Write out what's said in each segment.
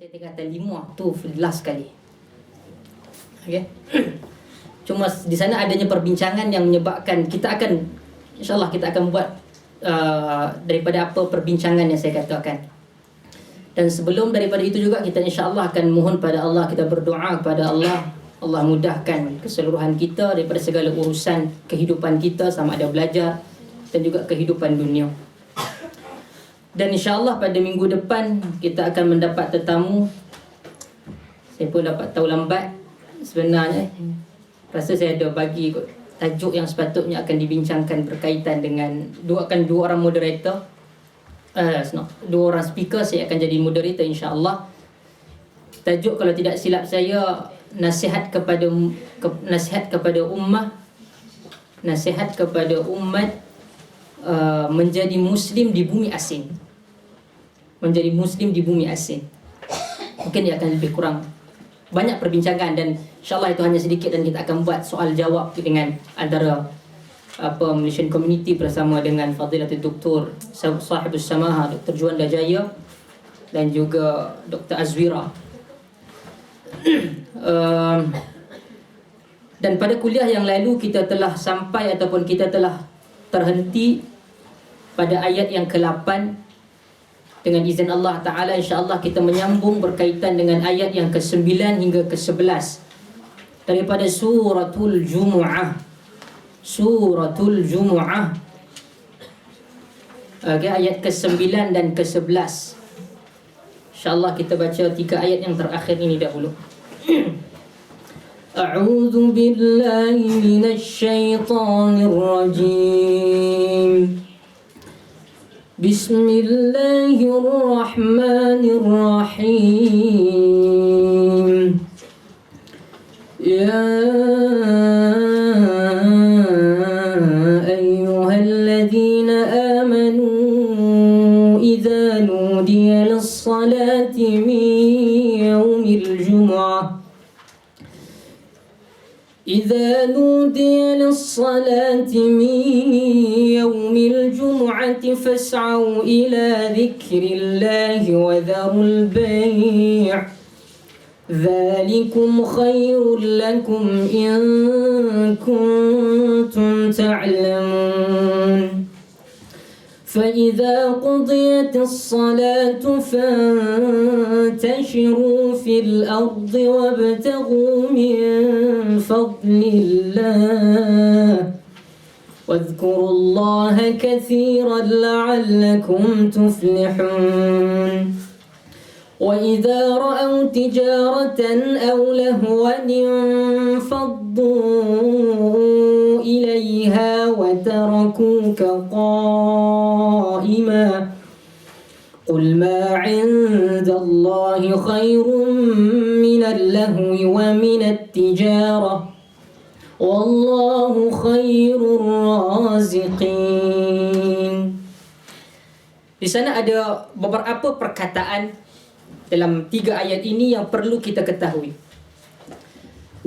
Saya kata 5 tu last sekali. Okey. Cuma di sana adanya perbincangan yang menyebabkan kita akan, insya-Allah kita akan buat daripada apa perbincangan yang saya katakan. Dan sebelum daripada itu juga kita insya-Allah akan mohon pada Allah, kita berdoa kepada Allah, Allah mudahkan keseluruhan kita daripada segala urusan kehidupan kita, sama ada belajar dan juga kehidupan dunia. Dan insya-Allah pada minggu depan kita akan mendapat tetamu. Saya pun dapat tahu lambat sebenarnya. Rasa saya ada bagi tajuk yang sepatutnya akan dibincangkan berkaitan dengan dua orang moderator. Dua orang speaker, saya akan jadi moderator insya-Allah. Tajuk kalau tidak silap saya nasihat kepada umat menjadi muslim di bumi asing. Menjadi muslim di bumi asing. Mungkin dia akan lebih kurang banyak perbincangan, dan insya-Allah itu hanya sedikit, dan kita akan buat soal jawab dengan antara Malaysian Community bersama dengan Fadilatul Doktor Sahibus Samaha Dr. Juanda Jaya dan juga Dr. Azwira. Dan pada kuliah yang lalu kita telah sampai ataupun kita telah terhenti pada ayat yang ke-8. Dengan izin Allah Ta'ala, insya-Allah kita menyambung berkaitan dengan ayat yang ke-9 hingga ke-11 daripada Suratul Jumu'ah. Suratul Jumu'ah. Okay, ayat ke-9 dan ke-11. InsyaAllah kita baca 3 ayat yang terakhir ini dahulu. A'udzu billahi minasyaitonir rajim. Bismillahirrahmanirrahim. Ya ayyuhalladzina amanu idza nudiya lis-salati min yaumil jumu'ah إذا نودي للصلاة من يوم الجمعة فاسعوا إلى ذكر الله وذروا البيع ذلكم خير لكم إن كنتم تعلمون فإذا قضيت الصلاة فانتشروا في الأرض وابتغوا من فضل الله واذكروا الله كثيرا لعلكم تفلحون وإذا رأوا تجارة أو لهوا انفضوا إليها وتركوك قائما قل ما عند الله خير من اللهو ومن التجارة والله خير الرازقين. Di sana ada beberapa perkataan dalam 3 ayat ini yang perlu kita ketahui.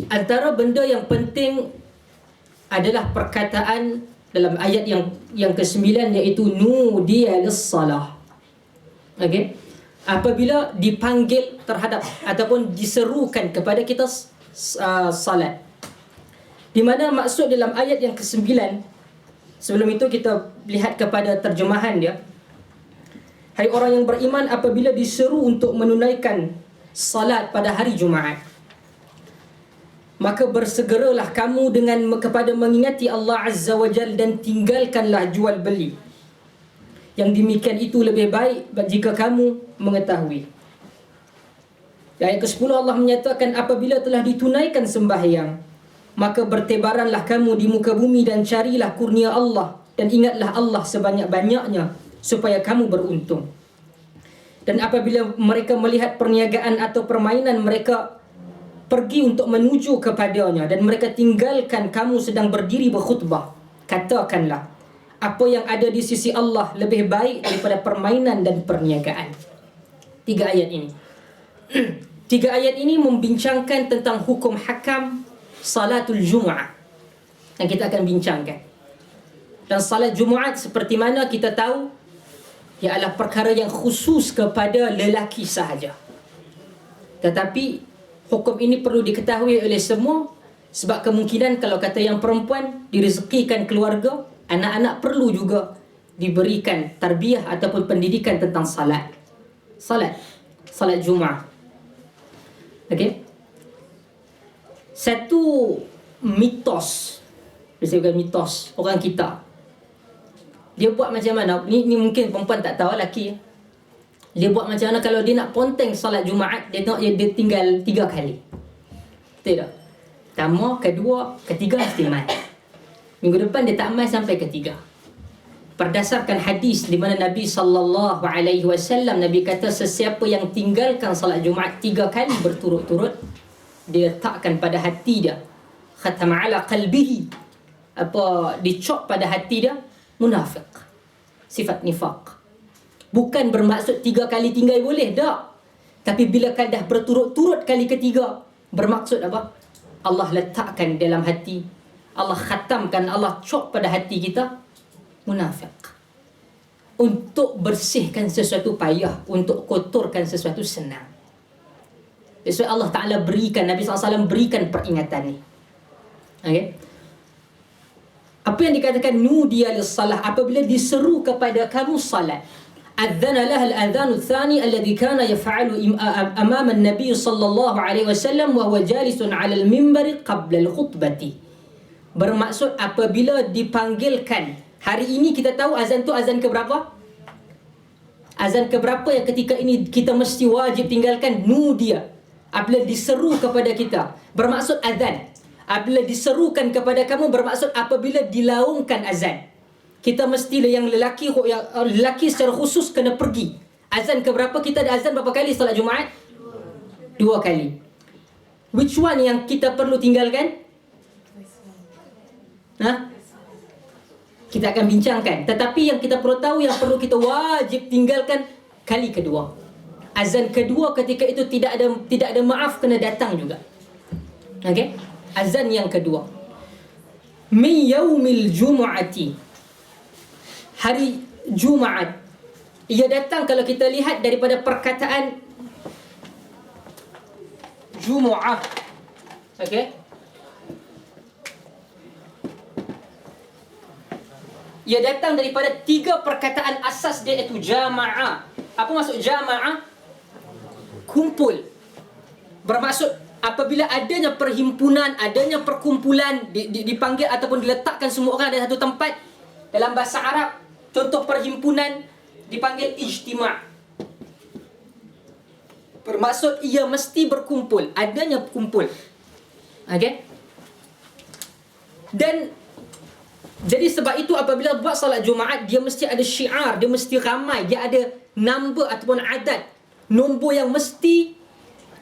Antara benda yang penting adalah perkataan dalam ayat yang ke-9, iaitu nudiya lis-salah. Okey. Apabila dipanggil terhadap ataupun diserukan kepada kita salat. Di mana maksud dalam ayat yang ke-9, sebelum itu kita lihat kepada terjemahan dia. Hai orang yang beriman, apabila diseru untuk menunaikan salat pada hari Jumaat, maka bersegeralah kamu kepada mengingati Allah Azza wa Jalla dan tinggalkanlah jual beli. Yang demikian itu lebih baik jika kamu mengetahui. Ayat ke-10 Allah menyatakan, apabila telah ditunaikan sembahyang, maka bertebaranlah kamu di muka bumi dan carilah kurnia Allah, dan ingatlah Allah sebanyak-banyaknya supaya kamu beruntung. Dan apabila mereka melihat perniagaan atau permainan, mereka pergi untuk menuju kepadanya, dan mereka tinggalkan kamu sedang berdiri berkhutbah. Katakanlah, apa yang ada di sisi Allah lebih baik daripada permainan dan perniagaan. 3 ayat ini. 3 ayat ini membincangkan tentang hukum hakam salatul Jumu'ah yang kita akan bincangkan. Dan salat Jumaat seperti mana kita tahu, ialah perkara yang khusus kepada lelaki sahaja. Tetapi hukum ini perlu diketahui oleh semua, sebab kemungkinan kalau kata yang perempuan direzekikan keluarga, anak-anak perlu juga diberikan tarbiyah ataupun pendidikan tentang salat Jumaat. Okey. Satu mitos, disebutkan mitos orang kita, dia buat macam mana? Ni mungkin perempuan tak tahu, lelaki dia buat macam mana kalau dia nak ponteng salat Jumaat, dia tinggal 3 kali. Betul tak? Pertama, kedua, ketiga mesti mai. Minggu depan dia tak mai sampai ketiga. Berdasarkan hadis di mana Nabi SAW, Nabi kata sesiapa yang tinggalkan salat Jumaat 3 kali berturut-turut, dia letakkan pada hati dia, khatama ala qalbihi, dicop pada hati dia, munafiq, sifat nifaq. Bukan bermaksud 3 kali tinggal boleh, tak. Tapi bila dah berturut-turut kali ketiga, bermaksud apa? Allah letakkan dalam hati, Allah khatamkan, Allah cop pada hati kita, munafiq. Untuk bersihkan sesuatu payah, untuk kotorkan sesuatu senang. Sebab Allah Ta'ala berikan, Nabi SAW berikan peringatan ni. Okay? Apa yang dikatakan nudiya lis-salah, apabila diseru kepada kamu salat. Adzana laha al-adhan ats-tsani alladhi kana yaf'alu amama an-nabi sallallahu alaihi wasallam wa huwa jalisun 'ala al-mimbar qabla al-khutbati. Bermaksud apabila dipanggilkan. Hari ini kita tahu azan tu azan ke berapa? Azan ke berapa yang ketika ini kita mesti wajib tinggalkan? Nudiya. Apabila diseru kepada kita, bermaksud azan. Apabila diserukan kepada kamu, bermaksud apabila dilaungkan azan. Kita mesti yang lelaki secara khusus kena pergi. Azan ke berapa? Kita ada azan berapa kali salat Jumaat? 2 kali. Which one yang kita perlu tinggalkan? Kita akan bincangkan. Tetapi yang kita perlu tahu, yang perlu kita wajib tinggalkan kali kedua. Azan kedua ketika itu tidak ada maaf, kena datang juga. Okey? Azan yang kedua. Min yaumil jumu'ati. Hari Jumaat. Ia datang kalau kita lihat daripada perkataan Jumu'ah. Okey? Ia datang daripada 3 perkataan asas dia, iaitu jama'ah. Apa maksud jama'ah? Kumpul. Bermaksud apabila adanya perhimpunan, adanya perkumpulan, dipanggil ataupun diletakkan semua orang dalam satu tempat. Dalam bahasa Arab, contoh perhimpunan dipanggil ijtima'. Bermaksud ia mesti berkumpul, adanya kumpul. Okey? Dan jadi sebab itu apabila buat salat Jumaat, dia mesti ada syiar, dia mesti ramai, dia ada number ataupun adat, nombor yang mesti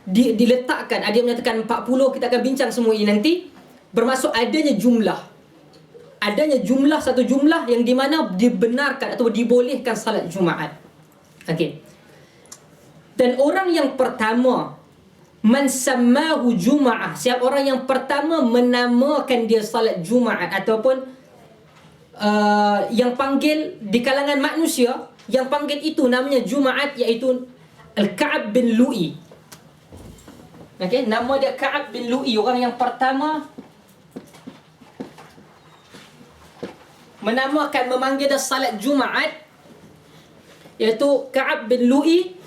diletakkan. Ada yang menyatakan 40, kita akan bincang semua ini nanti. Bermaksud adanya jumlah. Adanya satu jumlah yang di mana dibenarkan atau dibolehkan salat Jumaat. Okey. Dan orang yang pertama, man sammahu Juma'ah, siapa orang yang pertama menamakan dia salat Jumaat ataupun yang panggil di kalangan manusia, yang panggil itu namanya Jumaat, iaitu Al-Ka'ab bin Lu'i. Okey, nama dia Ka'ab bin Lu'i, orang yang pertama menamakan, memanggil dia salat Jumaat, iaitu Ka'ab bin Lu'i.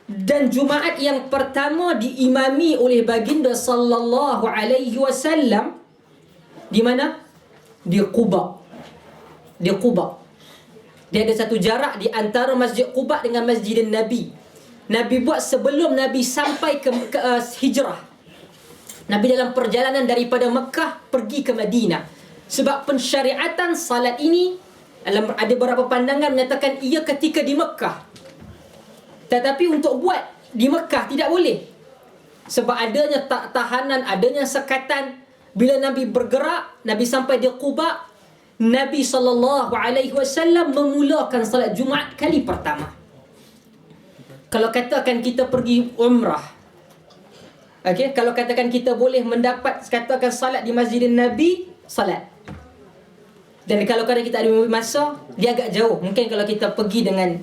Dan Jumaat yang pertama diimami oleh baginda sallallahu alaihi wasallam di mana? Di Quba. Di Quba. Dia ada satu jarak di antara Masjid Quba dengan Masjid Nabi. Nabi buat sebelum Nabi sampai ke hijrah. Nabi dalam perjalanan daripada Mekah pergi ke Madinah. Sebab pensyariatan salat ini, ada beberapa pandangan menyatakan ia ketika di Mekah. Tetapi untuk buat di Mekah tidak boleh. Sebab adanya tahanan, adanya sekatan. Bila Nabi bergerak, Nabi sampai di Quba, Nabi SAW memulakan salat Jumaat kali pertama. Kalau katakan kita pergi umrah, okey, kalau katakan kita boleh mendapat, katakan salat di Masjid Nabi, salat. Dan kalau kadang kita ada masa, dia agak jauh. Mungkin kalau kita pergi dengan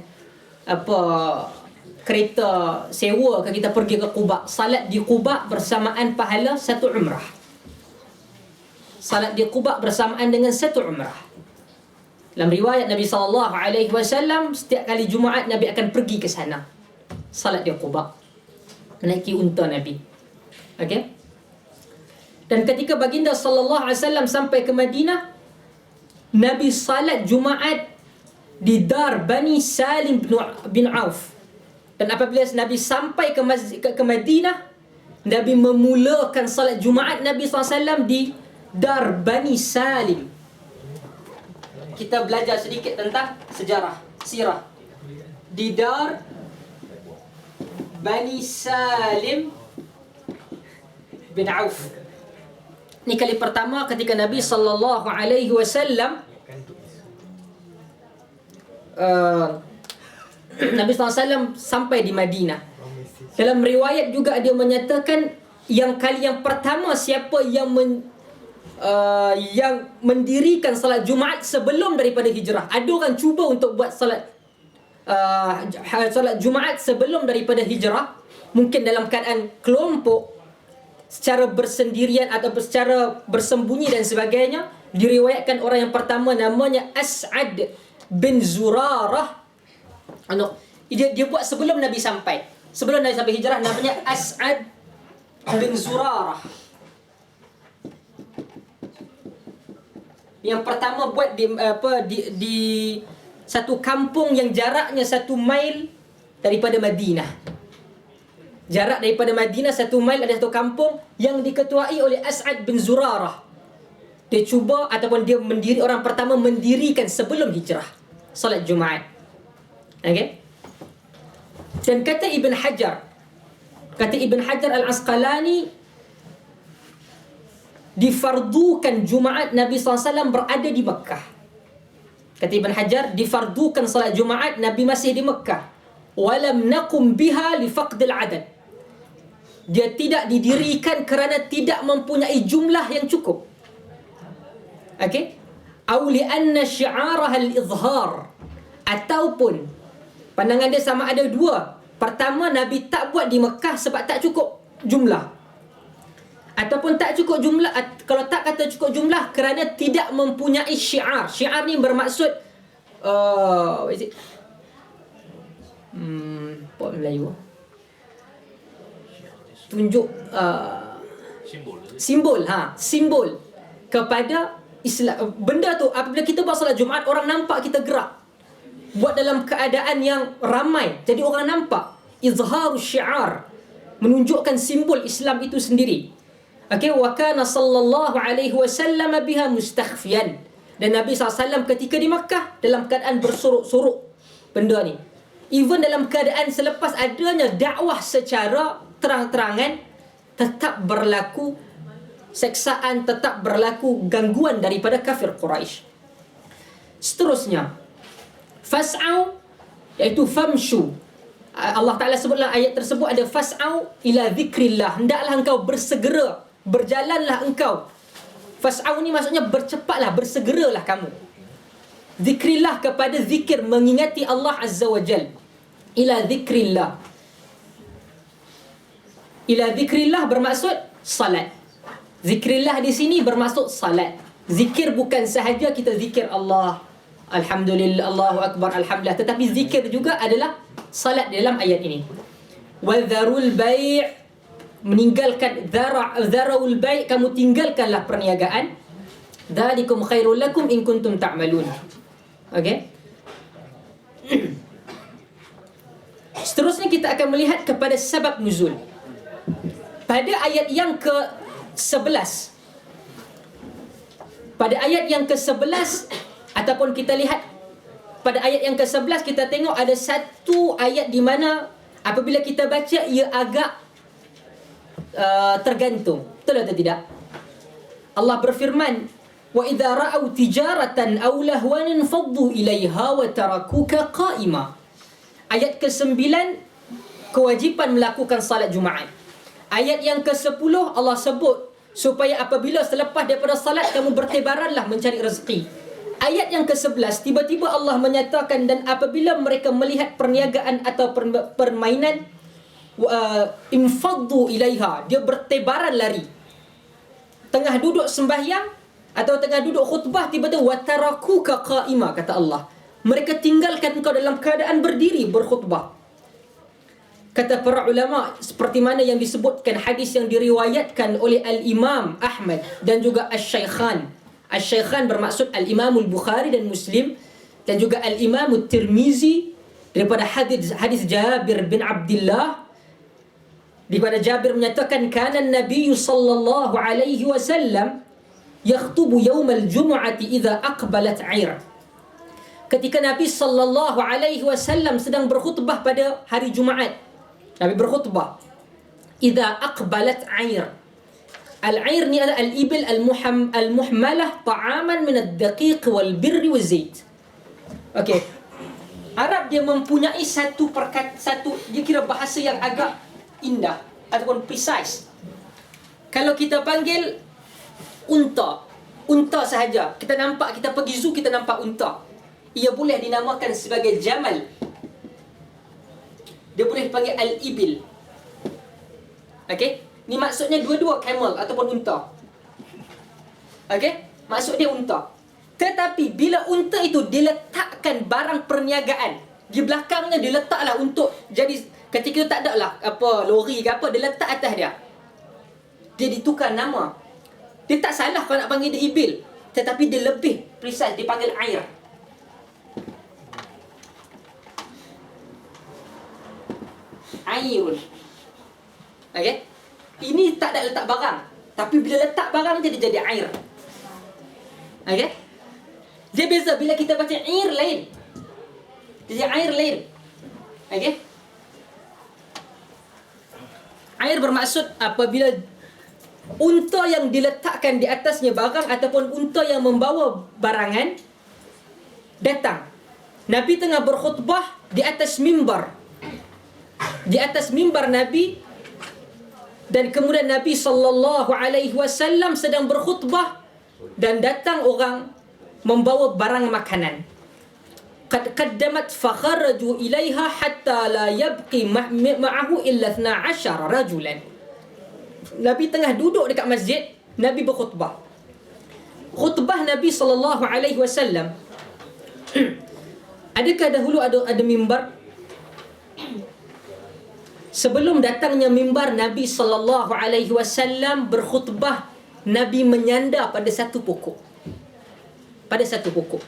kereta sewa ke kita pergi ke Quba, salat di Quba bersamaan pahala satu umrah. Salat di Quba bersamaan dengan satu umrah. Dalam riwayat Nabi SAW, setiap kali Jumaat Nabi akan pergi ke sana, salat di Quba, menaiki unta Nabi. Okey. Dan ketika baginda SAW sampai ke Madinah, Nabi salat Jumaat di dar Bani Salim bin Auf. Dan apabila Nabi sampai ke Madinah, Nabi memulakan salat Jumaat Nabi SAW di dar Bani Salim. Kita belajar sedikit tentang sejarah, sirah. Di dar Bani Salim bin Auf. Ini kali pertama ketika Nabi SAW Nabi SAW sampai di Madinah. Dalam riwayat juga dia menyatakan yang kali yang pertama siapa yang mendirikan salat Jumaat sebelum daripada hijrah. Ada orang cuba untuk buat salat Jumaat sebelum daripada hijrah, mungkin dalam keadaan kelompok, secara bersendirian atau secara bersembunyi dan sebagainya. Diriwayatkan orang yang pertama namanya As'ad bin Zurarah. Dia buat sebelum Nabi sampai. Sebelum Nabi sampai hijrah, namanya As'ad bin Zurarah. Yang pertama buat di satu kampung yang jaraknya 1 mil daripada Madinah. Jarak daripada Madinah 1 mil ada satu kampung yang diketuai oleh As'ad bin Zurarah. Dia cuba ataupun dia orang pertama mendirikan sebelum hijrah salat Jumaat. Okey. Dan kata Ibn Hajar Al-Asqalani, difardukan Jumaat Nabi SAW berada di Mekah. Kata Ibn Hajar, difardukan salat Jumaat Nabi masih di Mekah. Walam naqum biha li faqdil adad. Dia tidak didirikan kerana tidak mempunyai jumlah yang cukup. Okey. Au li anna syi'araha al-izhar. Ataupun pandangan dia sama ada dua. Pertama, Nabi tak buat di Mekah sebab tak cukup jumlah. Ataupun tak cukup jumlah, kalau tak kata cukup jumlah, kerana tidak mempunyai syiar. Syiar ni bermaksud what is it? Apa Melayu? Tunjuk simbol kepada Islam. Benda tu apabila kita buat salat Jumaat, orang nampak kita gerak. Buat dalam keadaan yang ramai, jadi orang nampak. Izharus syiar, menunjukkan simbol Islam itu sendiri. Okey, wa kana sallallahu alaihi wasallam biha mustakhfiyan. Dan Nabi SAW ketika di Makkah dalam keadaan bersuruk-suruk benda ni. Even dalam keadaan selepas adanya dakwah secara terang-terangan, tetap berlaku seksaan, tetap berlaku gangguan daripada kafir Quraisy. Seterusnya, fas'au, iaitu famshu. Allah Ta'ala sebutlah ayat tersebut ada fas'au ila zikrillah. Hendaklah engkau bersegera, berjalanlah engkau. Fas'au ni maksudnya bercepatlah, bersegeralah kamu. Zikrillah, kepada zikir, mengingati Allah Azza wa Jal. Ila zikrillah. Ila zikrillah bermaksud salat. Zikrillah di sini bermaksud salat. Zikir bukan sahaja kita zikir Allah, Alhamdulillah, Allahu Akbar, Alhamdulillah, tetapi zikir juga adalah salat dalam ayat ini. Wa dharul bai', meninggalkan dharul bai', kamu tinggalkanlah perniagaan. Dzalikum khairul lakum in kuntum ta'malun. Okey. Seterusnya kita akan melihat kepada sebab nuzul. Pada ayat yang ke-11, pada ayat yang ke-11, ataupun kita lihat pada ayat yang ke-11, kita tengok ada satu ayat di mana apabila kita baca ia agak tergantung. Betul atau tidak? Allah berfirman, wa idza ra'au tijaratan aw lahwan faddu ilaiha wa tarakuka qa'ima. Ayat ke-9, kewajipan melakukan salat Jumaat. Ayat yang ke-10 Allah sebut supaya apabila selepas daripada salat kamu bertebaranlah mencari rezeki. Ayat yang ke-11, tiba-tiba Allah menyatakan, dan apabila mereka melihat perniagaan atau permainan, infaddu ilaiha, dia bertebaran lari. Tengah duduk sembahyang atau tengah duduk khutbah, tiba-tiba watarakuka qaima, kata Allah, mereka tinggalkan engkau dalam keadaan berdiri berkhutbah. Kata para ulama, seperti mana yang disebutkan hadis yang diriwayatkan oleh Al-Imam Ahmad dan juga Al-Shaykhan. Al-Shaykhan bermaksud Al-Imam Al-Bukhari dan Muslim, dan juga Al-Imam Al-Tirmizi, daripada hadis Jabir bin Abdullah, di mana Jabir menyatakan, kana Nabi sallallahu alaihi wasallam yakhtubu yaum al-jum'ati idza aqbalat 'ir. Ketika Nabi sallallahu alaihi wasallam sedang berkhutbah pada hari Jumaat, Nabi berkhutbah, idza aqbalat 'ir. Al-'ir ni adalah al-ibil al-muhmalah ta'aman min ad-daqiq wal birri wal zait. Okey. Arab dia mempunyai satu dia kira bahasa yang agak indah ataupun precise. Kalau kita panggil unta sahaja, kita nampak, kita pergi zoo, kita nampak unta, ia boleh dinamakan sebagai jamal. Dia boleh panggil al-ibil. Okey? Ni maksudnya dua-dua camel ataupun unta. Okey? Maksud dia unta. Tetapi bila unta itu diletakkan barang perniagaan di belakangnya, diletaklah untuk jadi, ketika itu tak ada lah apa lori ke apa, dia letak atas dia, dia ditukar nama. Dia tak salah kalau nak panggil dia ibil, tetapi dia lebih precise, dipanggil air. Airun. Okey? Ini tak ada letak barang, tapi bila letak barang dia jadi air. Okey? Dia beza bila kita baca air lain, jadi air lain. Okey? Air bermaksud apabila unta yang diletakkan di atasnya barang ataupun unta yang membawa barangan datang. Nabi tengah berkhutbah di atas mimbar. Di atas mimbar Nabi, dan kemudian Nabi sallallahu alaihi wasallam sedang berkhutbah dan datang orang membawa barang makanan. Qad qaddamat fa kharaju ilaiha hatta la yabqi ma'ahu illa 12 rajulan. Nabi tengah duduk dekat masjid, Nabi berkhutbah. Khutbah Nabi sallallahu alaihi wasallam adakah dahulu ada mimbar? Sebelum datangnya mimbar, Nabi sallallahu alaihi wasallam berkhutbah, Nabi menyandar pada satu pokok. Pada satu pokok.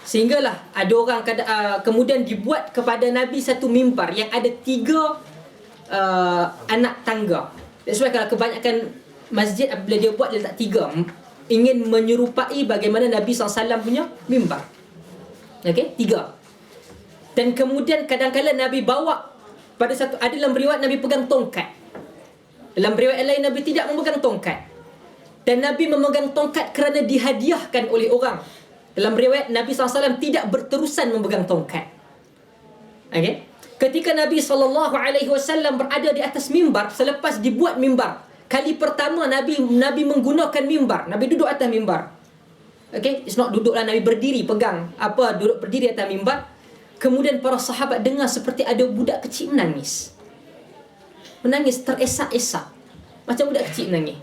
Sehinggalah ada orang kemudian dibuat kepada Nabi satu mimbar yang ada 3 anak tangga. That's why kalau kebanyakan masjid bila dia buat, dia letak 3, ingin menyerupai bagaimana Nabi SAW punya mimbar. Okey, 3. Dan kemudian kadang-kadang Nabi bawa pada satu, ada dalam riwayat Nabi pegang tongkat. Dalam riwayat lain Nabi tidak memegang tongkat. Dan Nabi memegang tongkat kerana dihadiahkan oleh orang. Dalam riwayat Nabi SAW tidak berterusan memegang tongkat. Okey. Ketika Nabi SAW berada di atas mimbar, selepas dibuat mimbar, kali pertama Nabi menggunakan mimbar. Nabi duduk atas mimbar. Okey, it's not duduklah Nabi berdiri pegang duduk berdiri atas mimbar. Kemudian para sahabat dengar seperti ada budak kecil menangis. Menangis teresak-esak. Macam budak kecil menangis.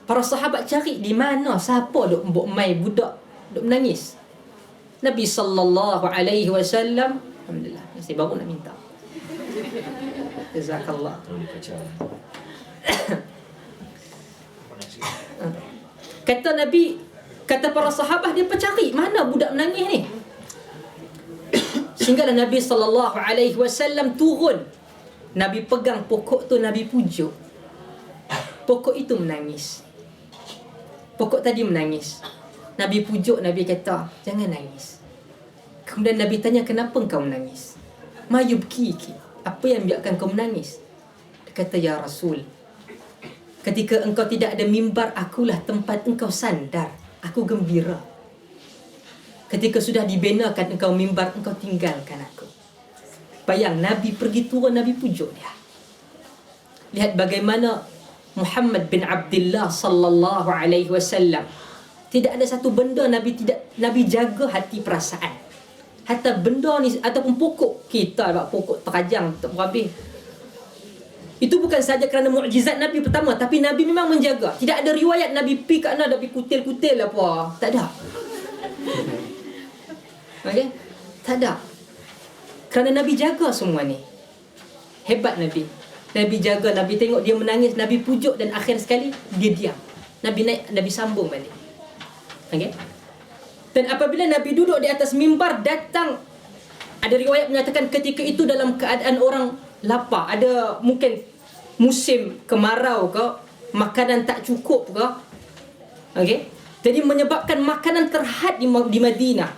Para sahabat cari di mana, siapa duk mai budak duk menangis. Nabi sallallahu alaihi wasallam, alhamdulillah, saya baru nak minta. Jazakallah. Kata Nabi, kata para sahabat, dia pencari mana budak menangis ni. Sehinggalah Nabi sallallahu alaihi wasallam turun. Nabi pegang pokok tu, Nabi pujuk. Pokok itu menangis. Pokok tadi menangis. Nabi pujuk, Nabi kata, jangan nangis. Kemudian Nabi tanya, kenapa engkau menangis? Ma yubkiki? Apa yang biarkan kau menangis? Dia kata, ya Rasul, ketika engkau tidak ada mimbar, akulah tempat engkau sandar. Aku gembira. Ketika sudah dibenakan engkau mimbar, engkau tinggalkan aku. Bayang, Nabi pergi turun, Nabi pujuk dia. Lihat bagaimana Muhammad bin Abdullah sallallahu alaihi wasallam Tidak ada satu benda Nabi jaga hati perasaan. Hatta benda ni ataupun pokok, kita buat pokok terajang tak habis. Itu bukan saja kerana mukjizat Nabi pertama, tapi Nabi memang menjaga. Tidak ada riwayat Nabi pi kat mana Nabi kutil-kutil apa. Tak ada. Okey? Tak ada. Kerana Nabi jaga semua ni. Hebat Nabi. Nabi jaga, Nabi tengok dia menangis, Nabi pujuk dan akhir sekali dia diam. Nabi naik, Nabi sambung balik. Okey? Dan apabila Nabi duduk di atas mimbar, datang, ada riwayat menyatakan ketika itu dalam keadaan orang lapar, ada mungkin musim kemarau ke, makanan tak cukup ke. Okey? Jadi menyebabkan makanan terhad di Madinah.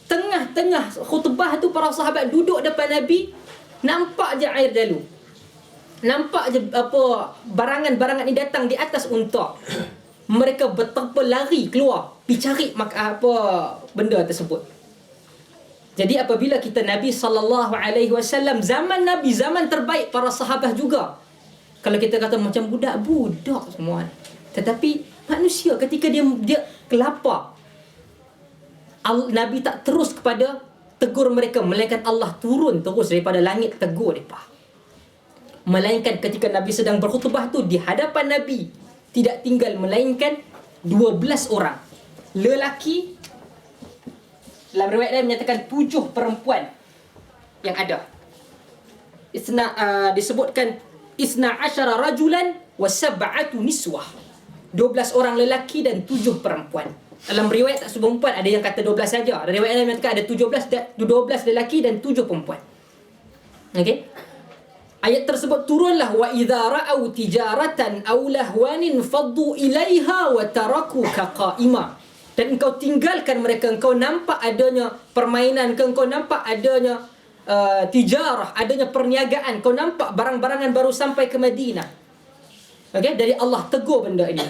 Tengah-tengah khutbah tu para sahabat duduk depan Nabi, nampak je air dalu. Nampak je apa barangan-barangan ni datang di atas unta. Mereka berterpa lari keluar, pergi cari apa benda tersebut. Jadi apabila kita Nabi SAW, zaman Nabi, zaman terbaik para sahabat juga. Kalau kita kata macam budak-budak semua. Tetapi manusia ketika dia kelapar, Nabi tak terus kepada tegur mereka, melainkan Allah turun terus daripada langit tegur mereka. Melainkan ketika Nabi sedang berkhutbah tu, di hadapan Nabi tidak tinggal melainkan 12 orang lelaki. Dalam riwayat lain menyatakan 7 perempuan yang ada. Disebutkan isna asyara rajulan wa sab'atu niswah. 12 orang lelaki dan 7 perempuan. Dalam riwayat tak sebut perempuan, ada yang kata 12 saja. Ada riwayat lain menyatakan ada 12 lelaki dan 7 perempuan. Okey. Ayat tersebut turunlah, wa idza ra'au tijaratan aw lahwanin faddu ilaiha wa tarakuka qa'ima. Dan engkau tinggalkan mereka, engkau nampak adanya permainan, engkau nampak adanya tijarah, adanya perniagaan, kau nampak barang-barangan baru sampai ke Madinah. Okey, dari Allah tegur benda ini.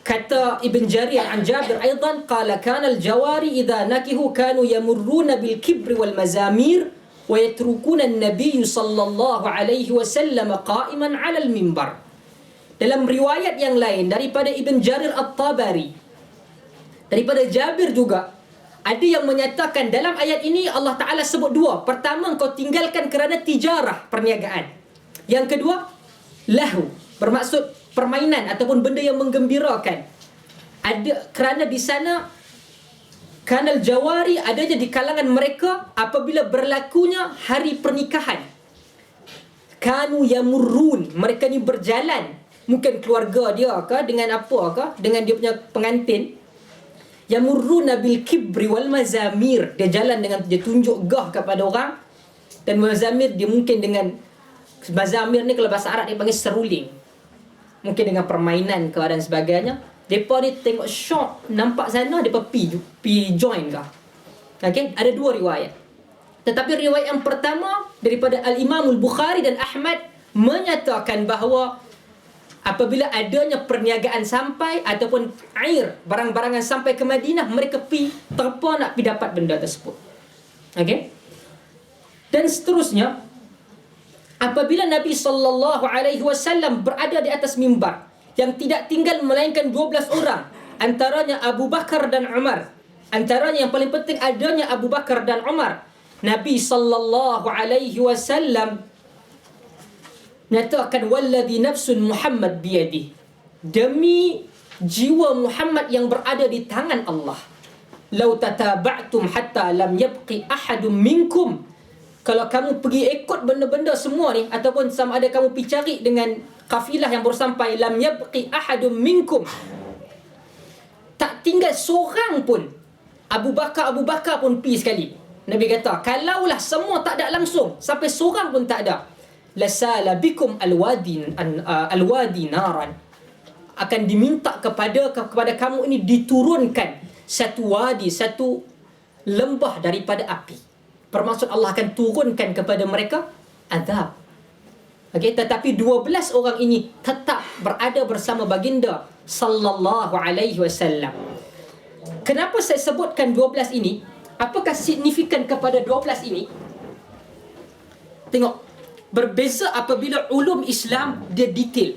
Kata Ibn Jarir an Jabir aidan qala kana al-jawari idza nakihu kanu yamurruna bil kibri wal mazamir wa yatrukuna an-nabiy sallallahu alaihi wasallam qa'iman 'ala al-mimbar. Dalam riwayat yang lain daripada Ibn Jarir At-Tabari, daripada Jabir juga, ada yang menyatakan dalam ayat ini Allah Ta'ala sebut dua. Pertama, engkau tinggalkan kerana tijarah, perniagaan. Yang kedua, lahu, bermaksud permainan ataupun benda yang menggembirakan. Ada kerana di sana kanal jawari adanya di kalangan mereka apabila berlakunya hari pernikahan. Kanu yamurrun, mereka ni berjalan, mungkin keluarga dia ke dengan apa ke, dengan dia punya pengantin. Yamurruna bil kibri wal mazamir, dia jalan dengan dia tunjuk gah kepada orang, dan mazamir dia mungkin dengan, mazamir ni kalau bahasa Arab dia panggil seruling, mungkin dengan permainan ke dan sebagainya. Depa ni tengok syok, nampak sana depa pi join kah. Okey, ada dua riwayat. Tetapi riwayat yang pertama daripada Al-Imam Al-Bukhari dan Ahmad menyatakan bahawa apabila adanya perniagaan sampai ataupun air, barang-barangan sampai ke Madinah, mereka pi terpa nak pi dapat benda tersebut. Okey? Dan seterusnya, apabila Nabi SAW berada di atas mimbar, yang tidak tinggal melainkan 12 orang, antaranya Abu Bakar dan Umar. Antaranya yang paling penting adanya Abu Bakar dan Umar. Nabi SAW nyatakan, walladhi nafsun Muhammad biyadih, demi jiwa Muhammad yang berada di tangan Allah, lau tataba'tum hatta lam yabqi ahadun minkum, kalau kamu pergi ikut benda-benda semua ni, ataupun sama ada kamu pergi cari dengan kafilah yang baru sampai, lam yabqi ahadun minkum, tak tinggal seorang pun. Abu Bakar pun pergi sekali. Nabi kata, kalaulah semua tak ada langsung, sampai seorang pun tak ada, lasala bikum alwadi naran, akan diminta kepada kamu ini diturunkan satu wadi, satu lembah daripada api. Bermaksud Allah akan turunkan kepada mereka azab. Okey, tetapi 12 orang ini tetap berada bersama baginda sallallahu alaihi wasallam. Kenapa saya sebutkan 12 ini? Apakah signifikan kepada 12 ini? Tengok, berbeza apabila ulum Islam dia detail.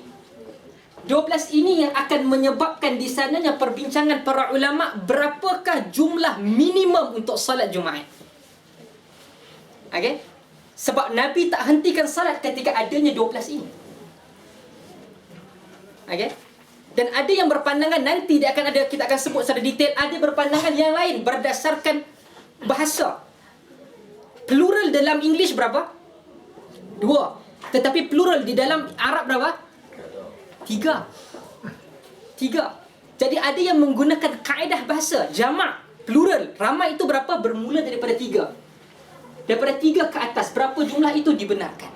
12 ini yang akan menyebabkan di sananya perbincangan para ulama berapakah jumlah minimum untuk salat Jumaat. Okey? Sebab Nabi tak hentikan salat ketika adanya 12 ini. Okey? Dan ada yang berpandangan, nanti dia akan ada, kita akan sebut secara detail, ada berpandangan yang lain berdasarkan bahasa. Plural dalam English berapa? 2. Tetapi plural di dalam Arab berapa? 3. Jadi ada yang menggunakan kaedah bahasa jamak, plural, ramai itu berapa? Bermula daripada 3. Daripada 3 ke atas, berapa jumlah itu dibenarkan.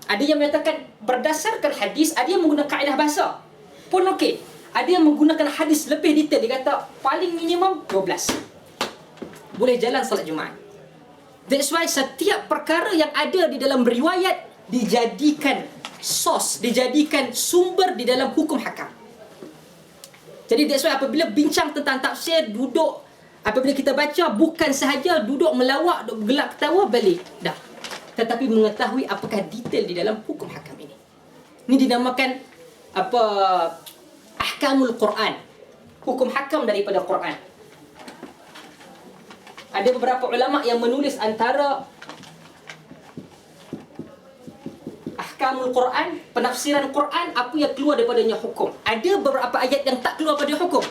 Ada yang menyatakan berdasarkan hadis, ada yang menggunakan kaedah bahasa pun okey. Ada yang menggunakan hadis lebih detail, dia kata paling minimum 12 boleh jalan salat Jumaat. That's why setiap perkara yang ada di dalam riwayat dijadikan source, dijadikan sumber di dalam hukum hakam. Jadi that's why apabila bincang tentang tafsir, duduk, apabila kita baca, bukan sahaja duduk melawak, duduk gelak ketawa balik, dah. Tetapi mengetahui apakah detail di dalam hukum hakam ini. Ini dinamakan apa? Ahkamul Quran. Hukum hakam daripada Quran. Ada beberapa ulama yang menulis antara ahkamul Quran, penafsiran Quran, apa yang keluar daripadanya hukum. Ada beberapa ayat yang tak keluar pada hukum.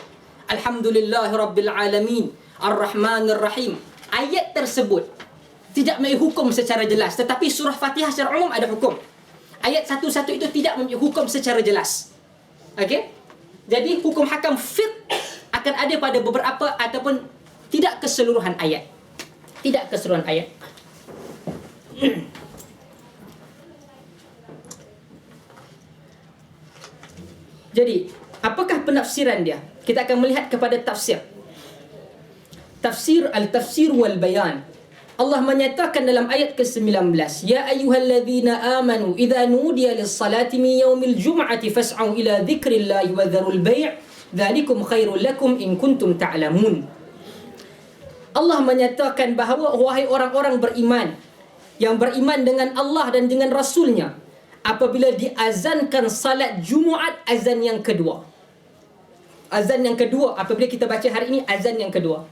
Alhamdulillahirabbil alamin, Ar-Rahmanir Rahim. Ayat tersebut tidak mempunyai hukum secara jelas, tetapi surah Fatihah secara umum ada hukum. Ayat satu-satu itu tidak mempunyai hukum secara jelas. Okey? Jadi hukum hakam fiqh akan ada pada beberapa ataupun tidak keseluruhan ayat. Tidak keseluruhan ayat. Jadi, apakah penafsiran dia? Kita akan melihat kepada tafsir. Tafsir al-tafsir wal bayan. Allah menyatakan dalam ayat ke-19, Ya ayyuhalladzina amanu idza nudiya lis-salati min yaumil jum'ati fas'au ila dzikrillahi wa dzarul bai', dzalikum khairul lakum in kuntum ta'lamun. Allah menyatakan bahawa wahai orang-orang beriman yang beriman dengan Allah dan dengan Rasulnya, apabila diazankan salat Jumaat, azan yang kedua. Azan yang kedua, apabila kita baca hari ini, azan yang kedua.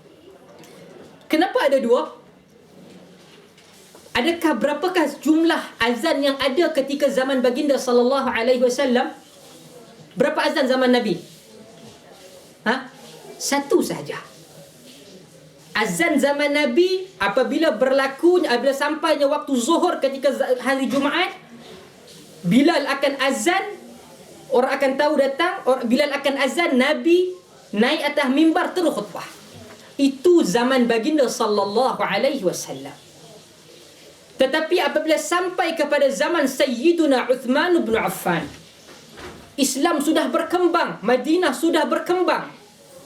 Kenapa ada dua? Adakah berapakah jumlah azan yang ada ketika zaman baginda sallallahu alaihi wasallam? Berapa azan zaman Nabi? Satu saja. Azan zaman Nabi apabila apabila sampainya waktu zuhur ketika hari Jumaat, Bilal akan azan, orang akan tahu datang, Bilal akan azan, Nabi naik atas mimbar terus khutbah. Itu zaman baginda sallallahu alaihi wasallam. Tetapi apabila sampai kepada zaman Sayyiduna Uthman bin Affan, Islam sudah berkembang, Madinah sudah berkembang.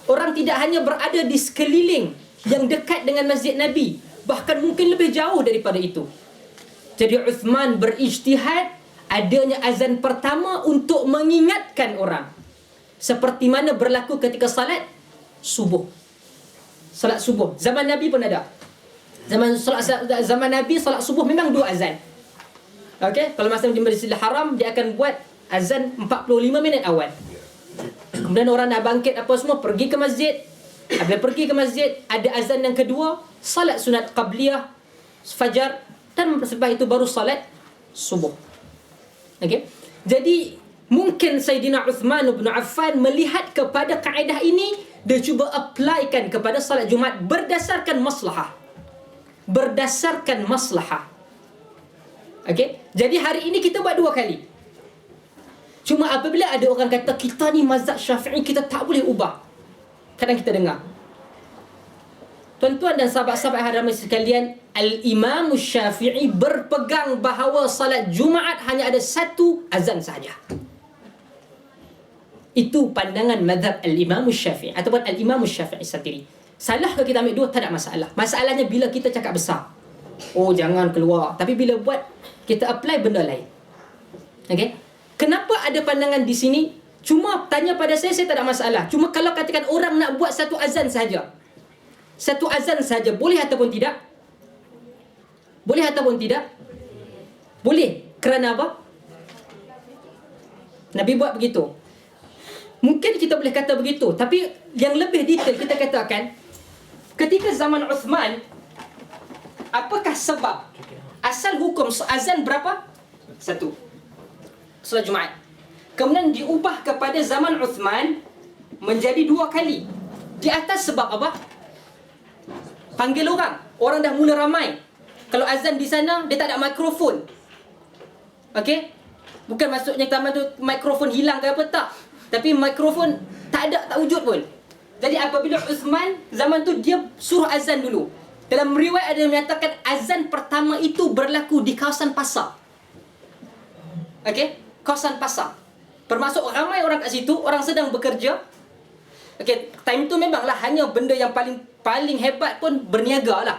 Orang tidak hanya berada di sekeliling yang dekat dengan Masjid Nabi, bahkan mungkin lebih jauh daripada itu. Jadi Uthman berijtihad adanya azan pertama untuk mengingatkan orang, seperti mana berlaku ketika salat subuh. Salat subuh zaman Nabi pun ada. Zaman Nabi salat subuh memang 2 azan. Okey, kalau masa di Masjidil Haram dia akan buat azan 45 minit awal. Kemudian orang nak bangkit apa semua pergi ke masjid. Apabila pergi ke masjid, ada azan yang kedua, salat sunat qabliyah fajar, dan selepas itu baru salat subuh. Okey. Jadi mungkin Sayyidina Uthman bin Affan melihat kepada kaedah ini, dia cuba applykan kepada salat Jumaat berdasarkan maslahah. Berdasarkan maslahah. Okey. Jadi hari ini kita buat 2 kali. Cuma apabila ada orang kata kita ni mazhab Syafi'i, kita tak boleh ubah. Kadang kita dengar. Tuan-tuan dan sahabat-sahabat hadirin sekalian, Al-Imam Syafi'i berpegang bahawa salat Jumaat hanya ada 1 azan sahaja. Itu pandangan mazhab Al-Imam Syafi'i ataupun Al-Imam Syafi'i sendiri. Salah kalau kita ambil 2 tak ada masalah. Masalahnya bila kita cakap besar, oh jangan keluar. Tapi bila buat, kita apply benda lain. Okey? Kenapa ada pandangan di sini? Cuma tanya pada saya tak ada masalah. Cuma kalau katakan orang nak buat 1 azan saja, 1 azan saja, boleh ataupun tidak? Boleh ataupun tidak? Boleh. Kerana apa? Nabi buat begitu. Mungkin kita boleh kata begitu, tapi yang lebih detail kita katakan, ketika zaman Uthman, apakah sebab asal hukum azan berapa? Satu, solat Jumaat. Kemudian diubah kepada zaman Uthman menjadi 2 kali. Di atas sebab apa? Panggil orang. Orang dah mula ramai. Kalau azan di sana, dia tak ada mikrofon. Okey? Bukan maksudnya tamat tu mikrofon hilang ke apa, tak. Tapi mikrofon tak ada, tak wujud pun. Jadi apabila Uthman, zaman tu dia suruh azan dulu. Dalam riwayat ada yang menyatakan azan pertama itu berlaku di kawasan pasar. Okey? Kawasan pasar. Bermaksud ramai orang kat situ, orang sedang bekerja. Okey, time tu memanglah hanya benda yang paling hebat pun berniaga lah.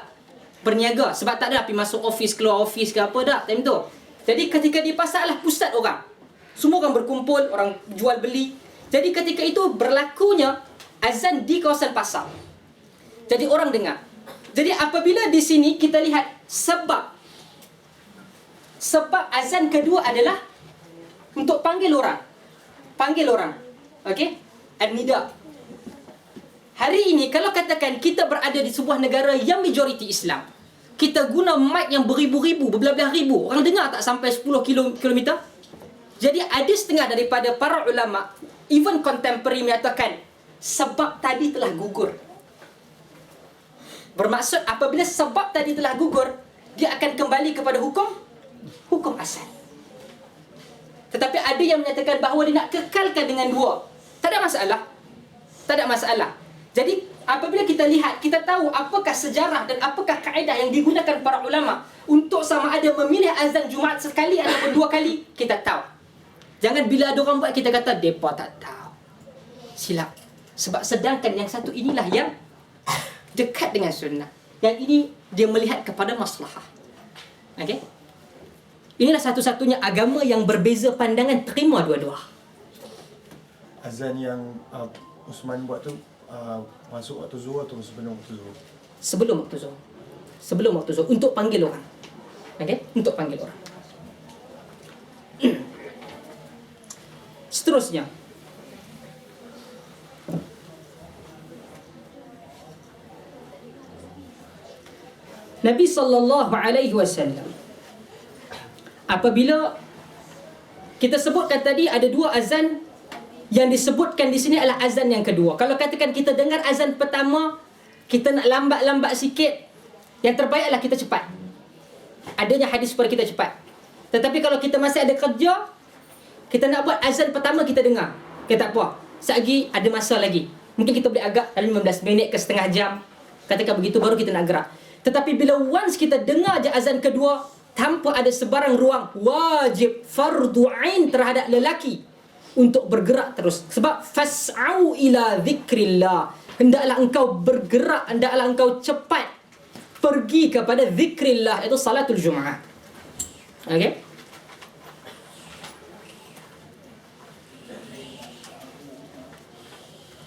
Berniaga. Sebab tak ada pergi masuk office, keluar office ke apa dah time tu. Jadi ketika di pasar lah pusat orang. Semua orang berkumpul, orang jual beli. Jadi ketika itu berlakunya azan di kawasan pasar. Jadi orang dengar. Jadi apabila di sini kita lihat sebab azan kedua adalah untuk panggil orang. Panggil orang. Okey? An-nida. Hari ini kalau katakan kita berada di sebuah negara yang majoriti Islam, kita guna mic yang beribu-ribu, berbelah-belah ribu, orang dengar tak sampai 10 kilometer. Jadi ada setengah daripada para ulama, even contemporary, menyatakan sebab tadi telah gugur. Bermaksud apabila sebab tadi telah gugur, dia akan kembali kepada hukum asal. Tetapi ada yang menyatakan bahawa dia nak kekalkan dengan 2. Tak ada masalah. Tak ada masalah. Jadi apabila kita lihat, kita tahu apakah sejarah dan apakah kaedah yang digunakan para ulama untuk sama ada memilih azan Jumaat sekali ataupun 2 kali, kita tahu. Jangan bila ada orang buat kita kata depa tak tahu. Silap. Sebab sedangkan yang satu inilah yang dekat dengan sunnah. Yang ini dia melihat kepada maslahah. Okey? Inilah satu-satunya agama yang berbeza pandangan, terima dua-dua. Azan yang Uthman buat tu masuk waktu zuhur atau sebelum waktu zuhur? Sebelum waktu zuhur. Sebelum waktu zuhur, untuk panggil orang. Okey? Untuk panggil orang. Seterusnya, Nabi SAW, apabila kita sebutkan tadi ada 2 azan, yang disebutkan di sini adalah azan yang kedua. Kalau katakan kita dengar azan pertama, kita nak lambat-lambat sikit, yang terbaik adalah kita cepat. Adanya hadis supaya kita cepat. Tetapi kalau kita masih ada kerja, kita nak buat azan pertama, kita dengar. Kita tak apa, selagi ada masa lagi. Mungkin kita boleh agak dalam 15 minit ke setengah jam. Katakan begitu, baru kita nak gerak. Tetapi bila once kita dengar je azan kedua, tanpa ada sebarang ruang, wajib fardu ain terhadap lelaki untuk bergerak terus. Sebab fas'au ila zikrillah, hendaklah engkau bergerak, hendaklah engkau cepat pergi kepada zikrillah, itu salatul Jumaat. Okey?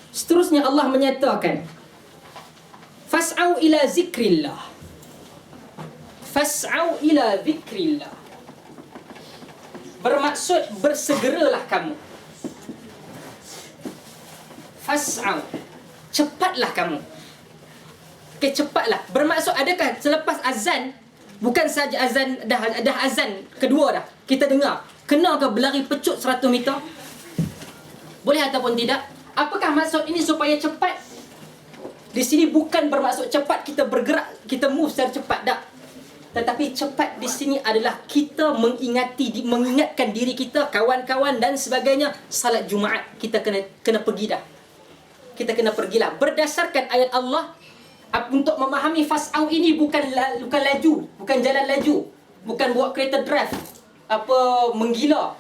Seterusnya Allah menyatakan fas'au ila zikrillah. Fas'au ila zikrillah, bermaksud bersegeralah kamu. Fas'au, cepatlah kamu. Okey, cepatlah. Bermaksud adakah selepas azan, bukan saja azan, dah azan kedua dah, kita dengar, kena ke berlari pecut 100 meter? Boleh ataupun tidak? Apakah maksud ini supaya cepat? Di sini bukan bermaksud cepat kita bergerak, kita move secara cepat, tak. Tetapi cepat di sini adalah kita mengingatkan diri kita, kawan-kawan dan sebagainya, salat Jumaat kita kena pergi dah. Kita kena pergilah. Berdasarkan ayat Allah, untuk memahami fas'au ini bukan laju, bukan jalan laju, bukan bawa kereta drive apa menggila.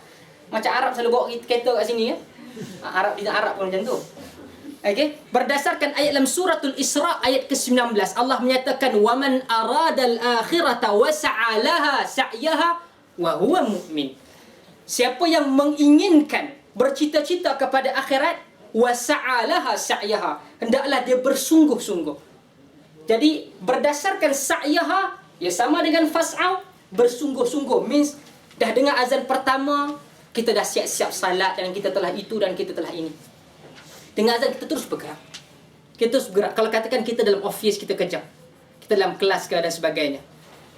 Macam Arab selalu bawa kereta kat sini ya. Arab pun macam tu. Okey, berdasarkan ayat dalam suratul Isra ayat ke-19, Allah menyatakan waman aradal akhirata wa sa'alaha sa'yaha wa huwa mu'min. Siapa yang menginginkan, bercita-cita kepada akhirat, wa sa'alaha sa'yaha, hendaklah dia bersungguh-sungguh. Jadi berdasarkan sa'yaha, ya sama dengan fas'au, bersungguh-sungguh, means dah dengar azan pertama, kita dah siap-siap salat dan kita telah itu dan kita telah ini. Dengan azan kita terus bergerak. Kita terus bergerak. Kalau katakan kita dalam office kita kerja, kita dalam kelas ke dan sebagainya.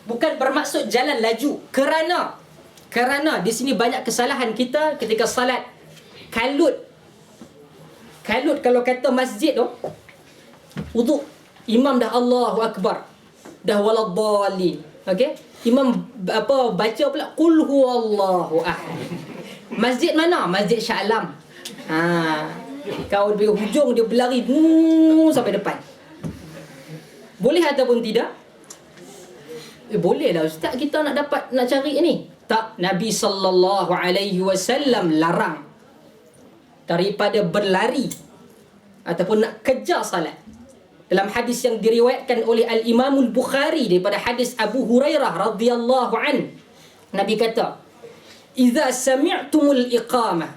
Bukan bermaksud jalan laju, kerana di sini banyak kesalahan kita ketika salat. Kalut kalau kata masjid tu, wuduk, imam dah Allahu Akbar, dah waladdallin, okey, imam baca pula qul huwallahu ahad. Masjid mana? Masjid Shah Alam. Kau dari hujung dia berlari sampai depan. Boleh ataupun tidak? Boleh lah ustaz, kita nak cari ni. Tak, Nabi sallallahu alaihi wasallam larang daripada berlari ataupun nak kejar salat. Dalam hadis yang diriwayatkan oleh Al-Imam Al-Bukhari daripada hadis Abu Hurairah radhiyallahu an, Nabi kata, "Idza sami'tumul iqamah